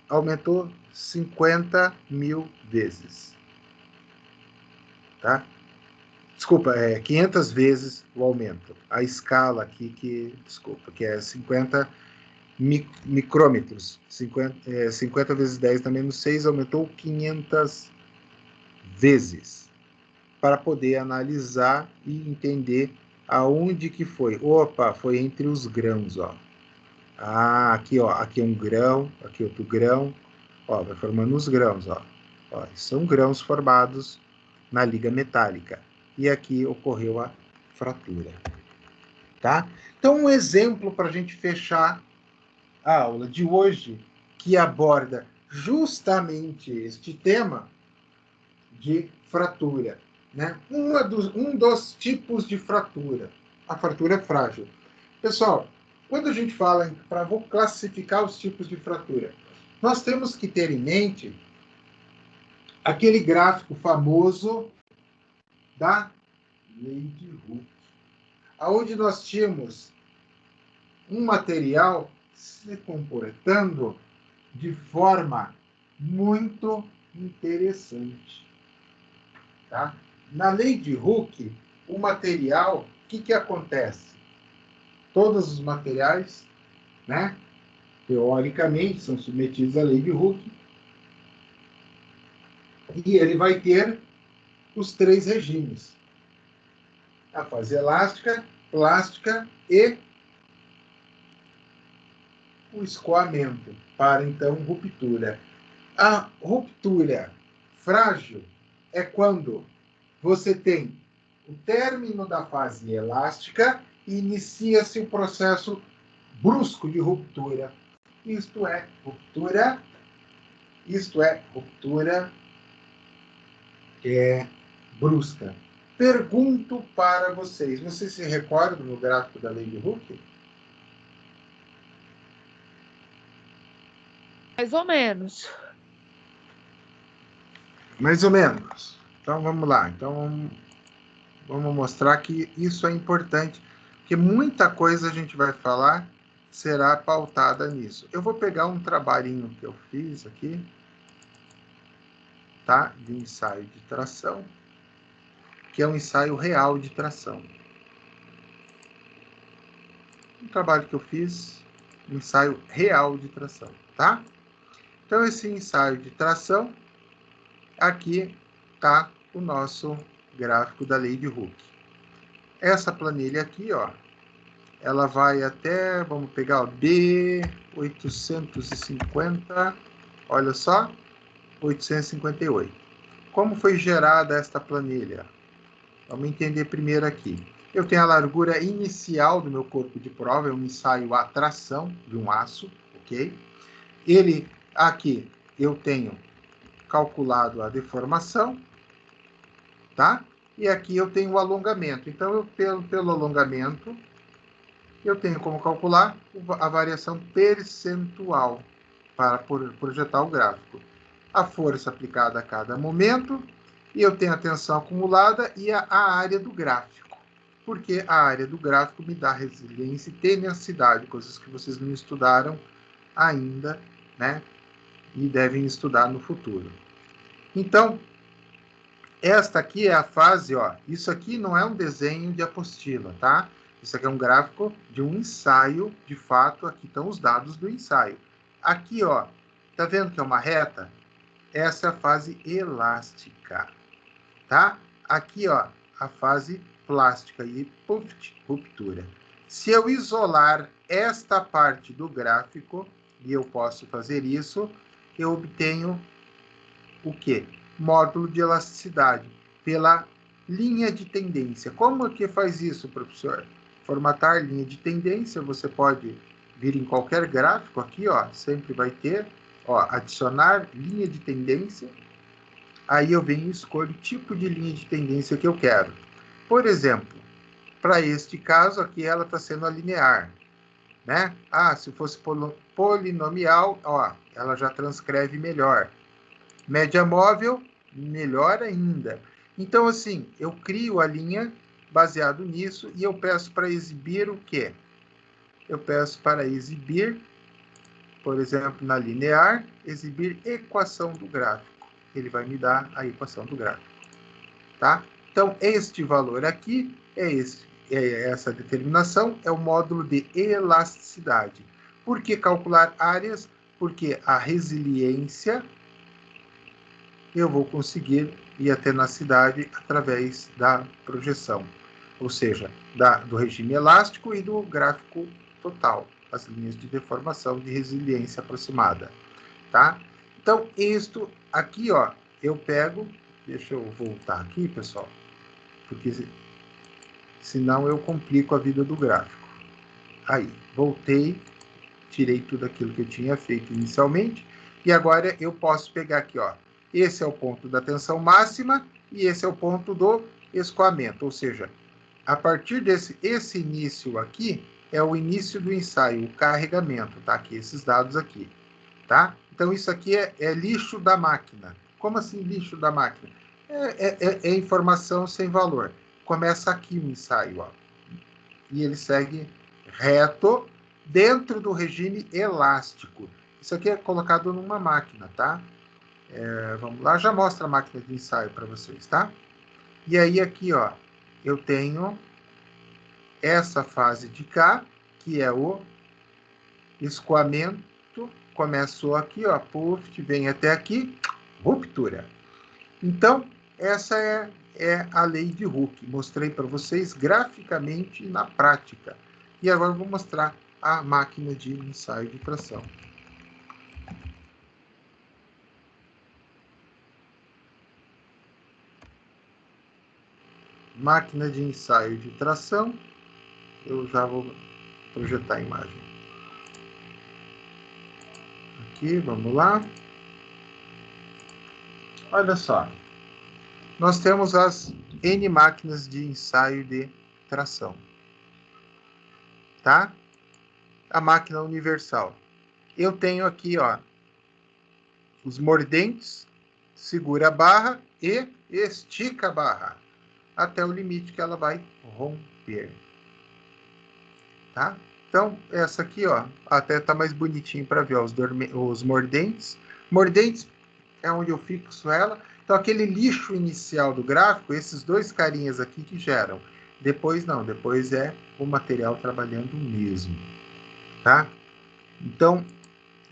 aumentou 50 mil vezes. Tá? Desculpa, 500 vezes o aumento. A escala aqui que é 50 micrômetros. 50 vezes 10 na menos 6 aumentou 500 vezes. Para poder analisar e entender aonde que foi. Opa, foi entre os grãos, ó. Ah, aqui, ó, aqui é um grão, aqui outro grão. Ó, vai formando os grãos, ó. Ó, são grãos formados na liga metálica. E aqui ocorreu a fratura. Tá? Então, um exemplo para a gente fechar a aula de hoje, que aborda justamente este tema de fratura. Né? Um dos tipos de fratura, a fratura frágil. Pessoal, quando a gente fala, vou classificar os tipos de fratura, nós temos que ter em mente aquele gráfico famoso da lei de Hooke, onde nós tínhamos um material se comportando de forma muito interessante. Tá? Na lei de Hooke, o material, o que acontece? Todos os materiais, né, teoricamente, são submetidos à lei de Hooke, e ele vai ter os 3 regimes: a fase elástica, plástica e o escoamento, para então ruptura. A ruptura frágil é quando você tem o término da fase elástica e inicia-se o processo brusco de ruptura. Isto é ruptura brusca. Pergunto para vocês, você se recorda do gráfico da lei de Hooke? Mais ou menos. Mais ou menos. Então vamos lá. Então vamos mostrar que isso é importante, porque muita coisa a gente vai falar será pautada nisso. Eu vou pegar um trabalhinho que eu fiz aqui, tá? De ensaio de tração, que é um ensaio real de tração. Um trabalho que eu fiz, um ensaio real de tração, tá? Então esse ensaio de tração, aqui tá o nosso gráfico da lei de Hooke. Essa planilha aqui, ó, ela vai até, vamos pegar, ó, B850, olha só, 858. Como foi gerada esta planilha? Vamos entender primeiro aqui. Eu tenho a largura inicial do meu corpo de prova, é um ensaio à tração de um aço, ok? Ele, aqui, eu tenho calculado a deformação, tá? E aqui eu tenho o alongamento. Então, pelo alongamento, eu tenho como calcular a variação percentual para projetar o gráfico. A força aplicada a cada momento, e eu tenho a tensão acumulada e a área do gráfico. Porque a área do gráfico me dá resiliência e tenacidade, coisas que vocês não estudaram ainda, né? E devem estudar no futuro. Então, esta aqui é a fase, ó. Isso aqui não é um desenho de apostila, tá? Isso aqui é um gráfico de um ensaio, de fato, aqui estão os dados do ensaio. Aqui, ó, tá vendo que é uma reta? Essa é a fase elástica, tá? Aqui, ó, a fase plástica e ruptura. Se eu isolar esta parte do gráfico, e eu posso fazer isso, eu obtenho o quê? Módulo de elasticidade pela linha de tendência. Como é que faz isso, professor? Formatar linha de tendência, você pode vir em qualquer gráfico aqui, ó, sempre vai ter, ó, adicionar linha de tendência. Aí eu venho e escolho o tipo de linha de tendência que eu quero. Por exemplo, para este caso aqui ela está sendo a linear, né? Ah, se fosse polinomial, ó, ela já transcreve melhor. Média móvel, melhor ainda. Então, assim, eu crio a linha baseado nisso e eu peço para exibir o quê? Eu peço para exibir, por exemplo, na linear, exibir equação do gráfico. Ele vai me dar a equação do gráfico, tá? Então, este valor aqui essa determinação é o módulo de elasticidade. Por que calcular áreas? Porque a resiliência eu vou conseguir ir até na cidade através da projeção, ou seja, do regime elástico e do gráfico total, as linhas de deformação de resiliência aproximada, tá? Então, isto aqui, ó, eu pego, deixa eu voltar aqui, pessoal, porque senão eu complico a vida do gráfico. Aí, voltei, tirei tudo aquilo que eu tinha feito inicialmente, e agora eu posso pegar aqui, ó, esse é o ponto da tensão máxima e esse é o ponto do escoamento, ou seja, a partir esse início aqui é o início do ensaio, o carregamento, tá? Aqui, esses dados aqui, tá? Então, isso aqui é lixo da máquina. Como assim lixo da máquina? É informação sem valor. Começa aqui o ensaio, ó, e ele segue reto dentro do regime elástico. Isso aqui é colocado numa máquina, tá? Vamos lá, já mostra a máquina de ensaio para vocês, tá? E aí aqui, ó, eu tenho essa fase de cá, que é o escoamento, começou aqui, ó, puff, vem até aqui, ruptura. Então, essa é a lei de Hooke. Mostrei para vocês graficamente na prática. E agora eu vou mostrar a máquina de ensaio de tração. Máquina de ensaio de tração. Eu já vou projetar a imagem. Aqui, vamos lá. Olha só. Nós temos as N máquinas de ensaio de tração. Tá? A máquina universal. Eu tenho aqui, ó, os mordentes, segura a barra e estica a barra até o limite que ela vai romper. Tá? Então, essa aqui, ó, até tá mais bonitinho para ver, ó, os mordentes. Mordentes é onde eu fixo ela. Então, aquele lixo inicial do gráfico, esses dois carinhas aqui que geram. Depois não, depois é o material trabalhando mesmo. Tá? Então,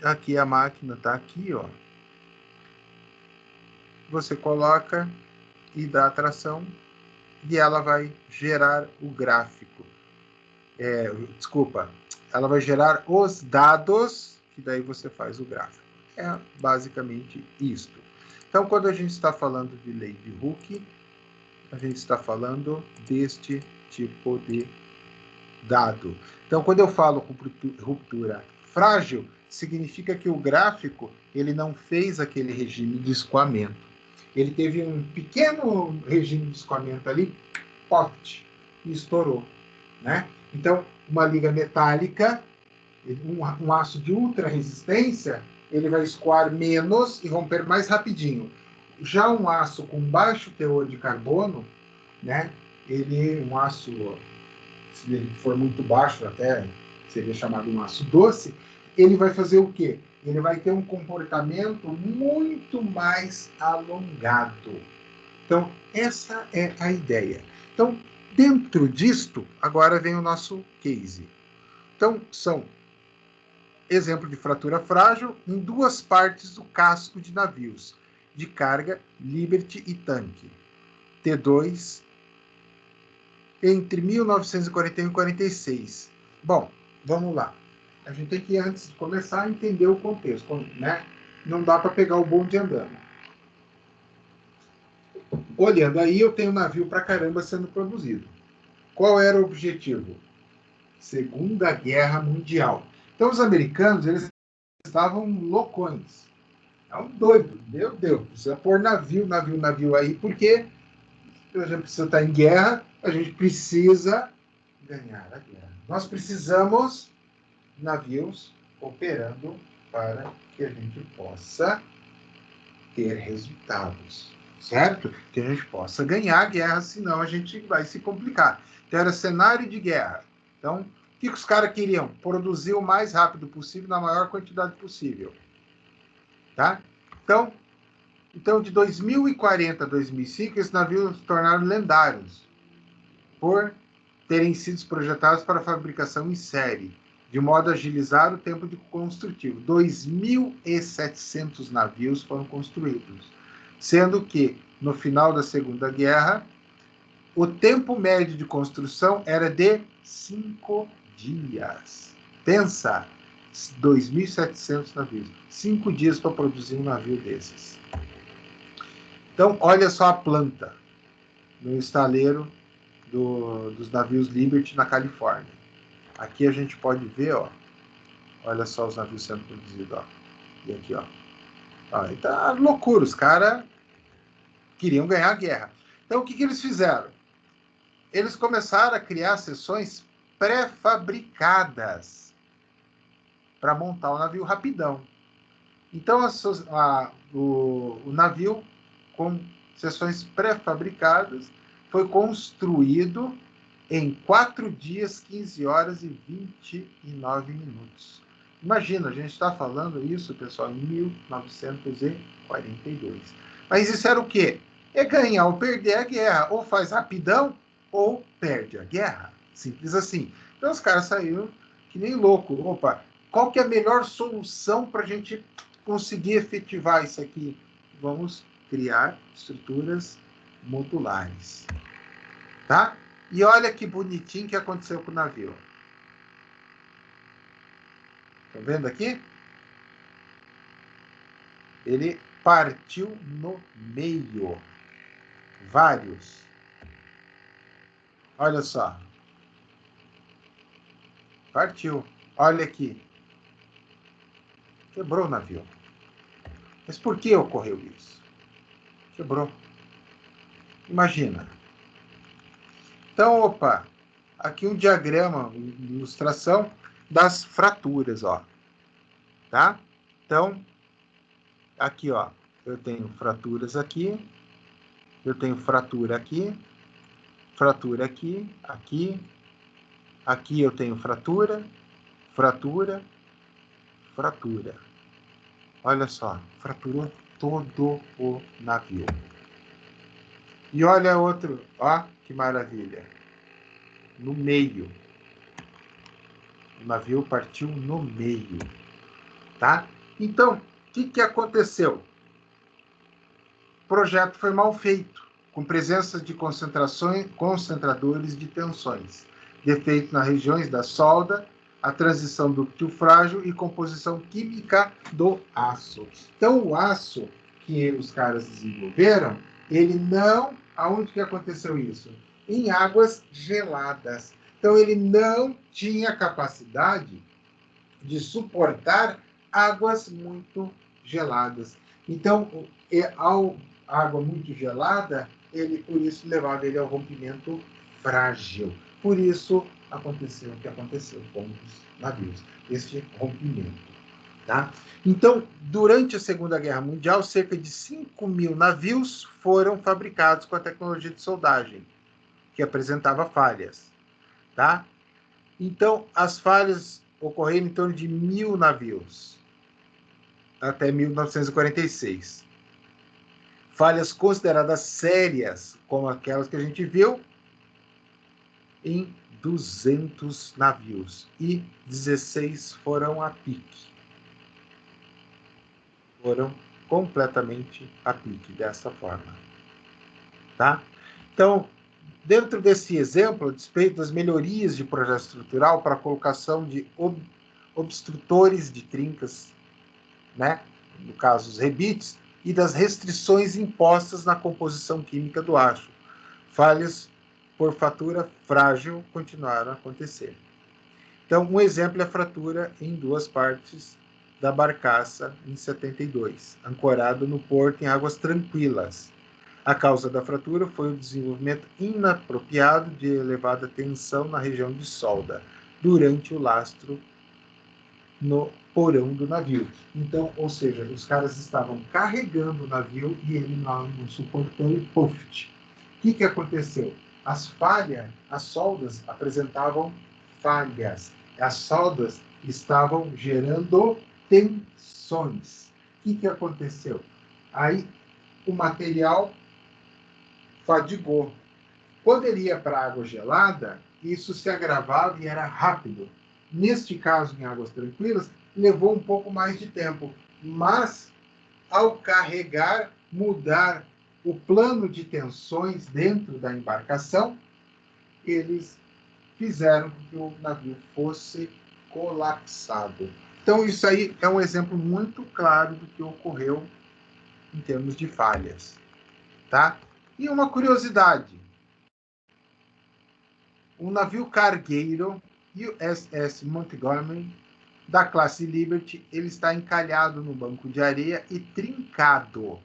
aqui a máquina tá aqui, ó. Você coloca e dá tração e ela vai gerar o gráfico. Desculpa, ela vai gerar os dados que daí você faz o gráfico. É basicamente isto. Então, quando a gente está falando de lei de Hooke, a gente está falando deste tipo de dado. Então, quando eu falo ruptura frágil, significa que o gráfico ele não fez aquele regime de escoamento. Ele teve um pequeno regime de escoamento ali, poft, e estourou, né? Então, uma liga metálica, um aço de ultra resistência, ele vai escoar menos e romper mais rapidinho. Já um aço com baixo teor de carbono, né? Um aço, se ele for muito baixo, até seria chamado um aço doce, ele vai fazer o quê? Ele vai ter um comportamento muito mais alongado. Então, essa é a ideia. Então, dentro disto, agora vem o nosso case. Então, são exemplo de fratura frágil em duas partes do casco de navios, de carga, Liberty e tanque. T2, entre 1941 e 46. Bom, vamos lá. A gente tem que, antes de começar, entender o contexto, né? Não dá para pegar o bonde andando. Olhando aí, eu tenho navio para caramba sendo produzido. Qual era o objetivo? Segunda Guerra Mundial. Então, os americanos, eles estavam loucões. Estavam doidos. Meu Deus, precisa pôr navio aí, porque a gente precisa estar em guerra, a gente precisa ganhar a guerra. Nós precisamos navios operando para que a gente possa ter resultados, certo? Que a gente possa ganhar a guerra, senão a gente vai se complicar. Então, era cenário de guerra. Então, o que os caras queriam? Produzir o mais rápido possível, na maior quantidade possível. Tá? Então, Então, de 2040 a 2005, esses navios se tornaram lendários por terem sido projetados para fabricação em série, de modo a agilizar o tempo de construtivo. 2.700 navios foram construídos, sendo que, no final da Segunda Guerra, o tempo médio de construção era de 5 dias. Pensa, 2.700 navios. 5 dias para produzir um navio desses. Então, olha só a planta no estaleiro dos navios Liberty na Califórnia. Aqui a gente pode ver, ó. Olha só os navios sendo produzidos, ó. E aqui, ó. Aí tá loucura, os caras queriam ganhar a guerra. Então, o que eles fizeram? Eles começaram a criar seções pré-fabricadas para montar o navio rapidão. Então, o navio com seções pré-fabricadas foi construído em 4 dias, 15 horas e 29 minutos. Imagina, a gente está falando isso, pessoal, em 1942. Mas isso era o quê? É ganhar ou perder a guerra. Ou faz rapidão, ou perde a guerra. Simples assim. Então os caras saíram que nem louco. Opa, qual que é a melhor solução para a gente conseguir efetivar isso aqui? Vamos criar estruturas modulares. Tá? E olha que bonitinho que aconteceu com o navio. Estão vendo aqui? Ele partiu no meio. Vários. Olha só. Partiu. Olha aqui. Quebrou o navio. Mas por que ocorreu isso? Quebrou. Imagina. Então, opa. Aqui um diagrama, uma ilustração das fraturas, ó. Tá? Então, aqui, ó. Eu tenho fraturas aqui. Eu tenho fratura aqui. Fratura aqui. Aqui. Aqui eu tenho fratura. Fratura. Fratura. Olha só. Fraturou todo o navio. E olha outro. Ó, que maravilha. No meio. O navio partiu no meio. Tá? Então, o que aconteceu? O projeto foi mal feito, com presença de concentradores de tensões, defeito nas regiões da solda, a transição dúctil frágil e composição química do aço. Então, o aço que os caras desenvolveram, ele não... Aonde que aconteceu isso? Em águas geladas. Então, ele não tinha capacidade de suportar águas muito geladas. Então, ao água muito gelada, por isso levava ele ao rompimento frágil. Por isso aconteceu o que aconteceu com os navios, este rompimento. Tá? Então, durante a Segunda Guerra Mundial, cerca de 5.000 navios foram fabricados com a tecnologia de soldagem, que apresentava falhas. Tá? Então, as falhas ocorreram em torno de 1.000 navios, até 1946. Falhas consideradas sérias, como aquelas que a gente viu, em 200 navios. E 16 foram a pique. Foram completamente a pique, dessa forma. Tá? Então, dentro desse exemplo, a despeito das melhorias de projeto estrutural para a colocação de obstrutores de trincas, né? No caso, os rebites, e das restrições impostas na composição química do aço. Falhas por fratura frágil continuaram a acontecer. Então, um exemplo é a fratura em 2 partes da barcaça em 72, ancorado no porto em águas tranquilas. A causa da fratura foi o desenvolvimento inapropriado de elevada tensão na região de solda, durante o lastro no porão do navio. Então, ou seja, os caras estavam carregando o navio e ele não suportou e puff. O que aconteceu? As soldas apresentavam falhas. As soldas estavam gerando tensões. O que aconteceu? Aí o material fadigou. Quando ele ia para água gelada, isso se agravava e era rápido. Neste caso, em águas tranquilas, levou um pouco mais de tempo. Mas, ao carregar, mudar o plano de tensões dentro da embarcação, eles fizeram com que o navio fosse colapsado. Então, isso aí é um exemplo muito claro do que ocorreu em termos de falhas. Tá? E uma curiosidade. O navio cargueiro USS Montgomery, da classe Liberty, ele está encalhado no banco de areia e trincado.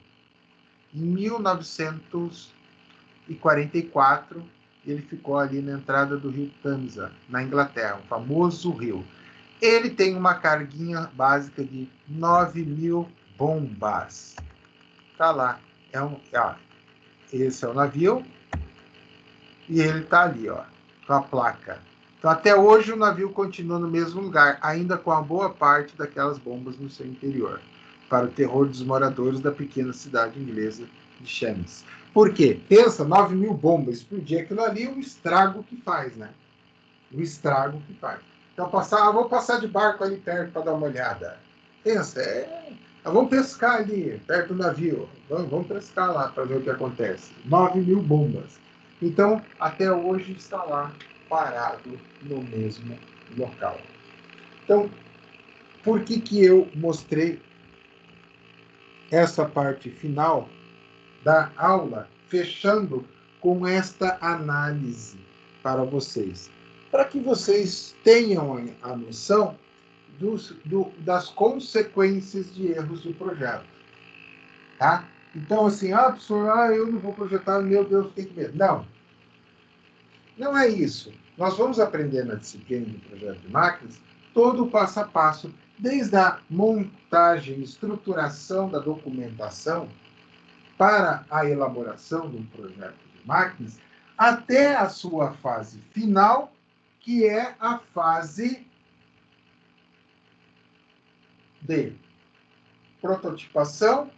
Em 1944, ele ficou ali na entrada do rio Tamisa, na Inglaterra, o famoso rio. Ele tem uma carguinha básica de 9.000 bombas. Tá lá. Esse é o navio e ele tá ali, ó, com a placa. Então, até hoje, o navio continua no mesmo lugar, ainda com a boa parte daquelas bombas no seu interior, para o terror dos moradores da pequena cidade inglesa de Chemins. Por quê? Pensa, 9.000 bombas, explodir aquilo ali, o estrago que faz, né? O estrago que faz. Então, vou passar de barco ali perto para dar uma olhada. Pensa, vamos pescar ali, perto do navio. Vamos pescar lá para ver o que acontece. 9.000 bombas. Então, até hoje está lá, parado no mesmo local. Então, por que eu mostrei essa parte final da aula, fechando com esta análise para vocês? Para que vocês tenham a noção das consequências de erros do projeto. Tá? Então, assim, professor, eu não vou projetar, meu Deus, tem que ver. Não. Não é isso. Nós vamos aprender na disciplina de projeto de máquinas todo o passo a passo, desde a montagem, estruturação da documentação para a elaboração de um projeto de máquinas, até a sua fase final, que é a fase de prototipação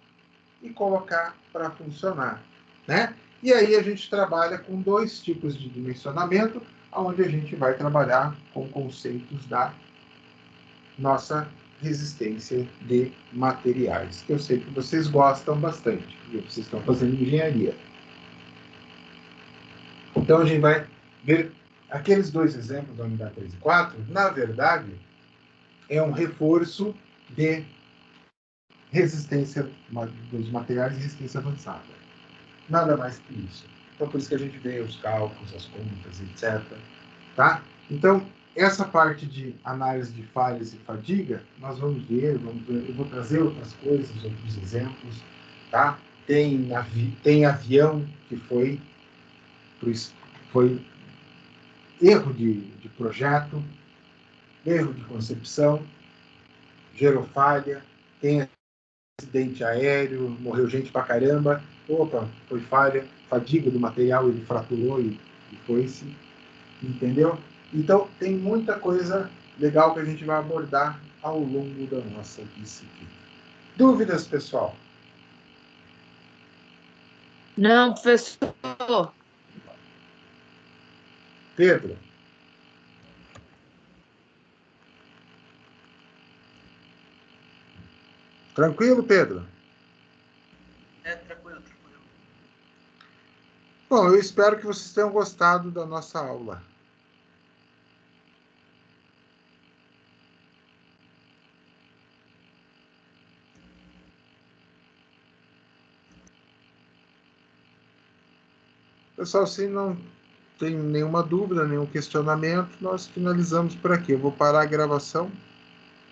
e colocar para funcionar, né? E aí a gente trabalha com 2 tipos de dimensionamento, onde a gente vai trabalhar com conceitos da nossa resistência de materiais, que eu sei que vocês gostam bastante, e vocês estão fazendo engenharia. Então a gente vai ver aqueles 2 exemplos da unidade 3 e 4, na verdade, é um reforço de resistência dos materiais e resistência avançada. Nada mais que isso. Então, por isso que a gente vê os cálculos, as contas, etc. Tá? Então, essa parte de análise de falhas e fadiga, nós vamos ver, eu vou trazer outras coisas, outros exemplos. Tá? Tem avião que foi erro de projeto, erro de concepção, gerou falha, tem acidente aéreo, morreu gente pra caramba, foi falha, fadiga do material, ele fraturou e foi-se, entendeu? Então, tem muita coisa legal que a gente vai abordar ao longo da nossa disciplina. Dúvidas, pessoal? Não, professor. Pedro? Tranquilo, Pedro? Tranquilo. Bom, eu espero que vocês tenham gostado da nossa aula. Pessoal, se não tem nenhuma dúvida, nenhum questionamento, nós finalizamos por aqui. Eu vou parar a gravação.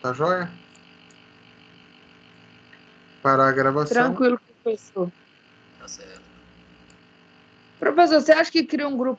Tá joia? Parar a gravação. Tranquilo, professor. Tá certo. Professor, você acha que cria um grupo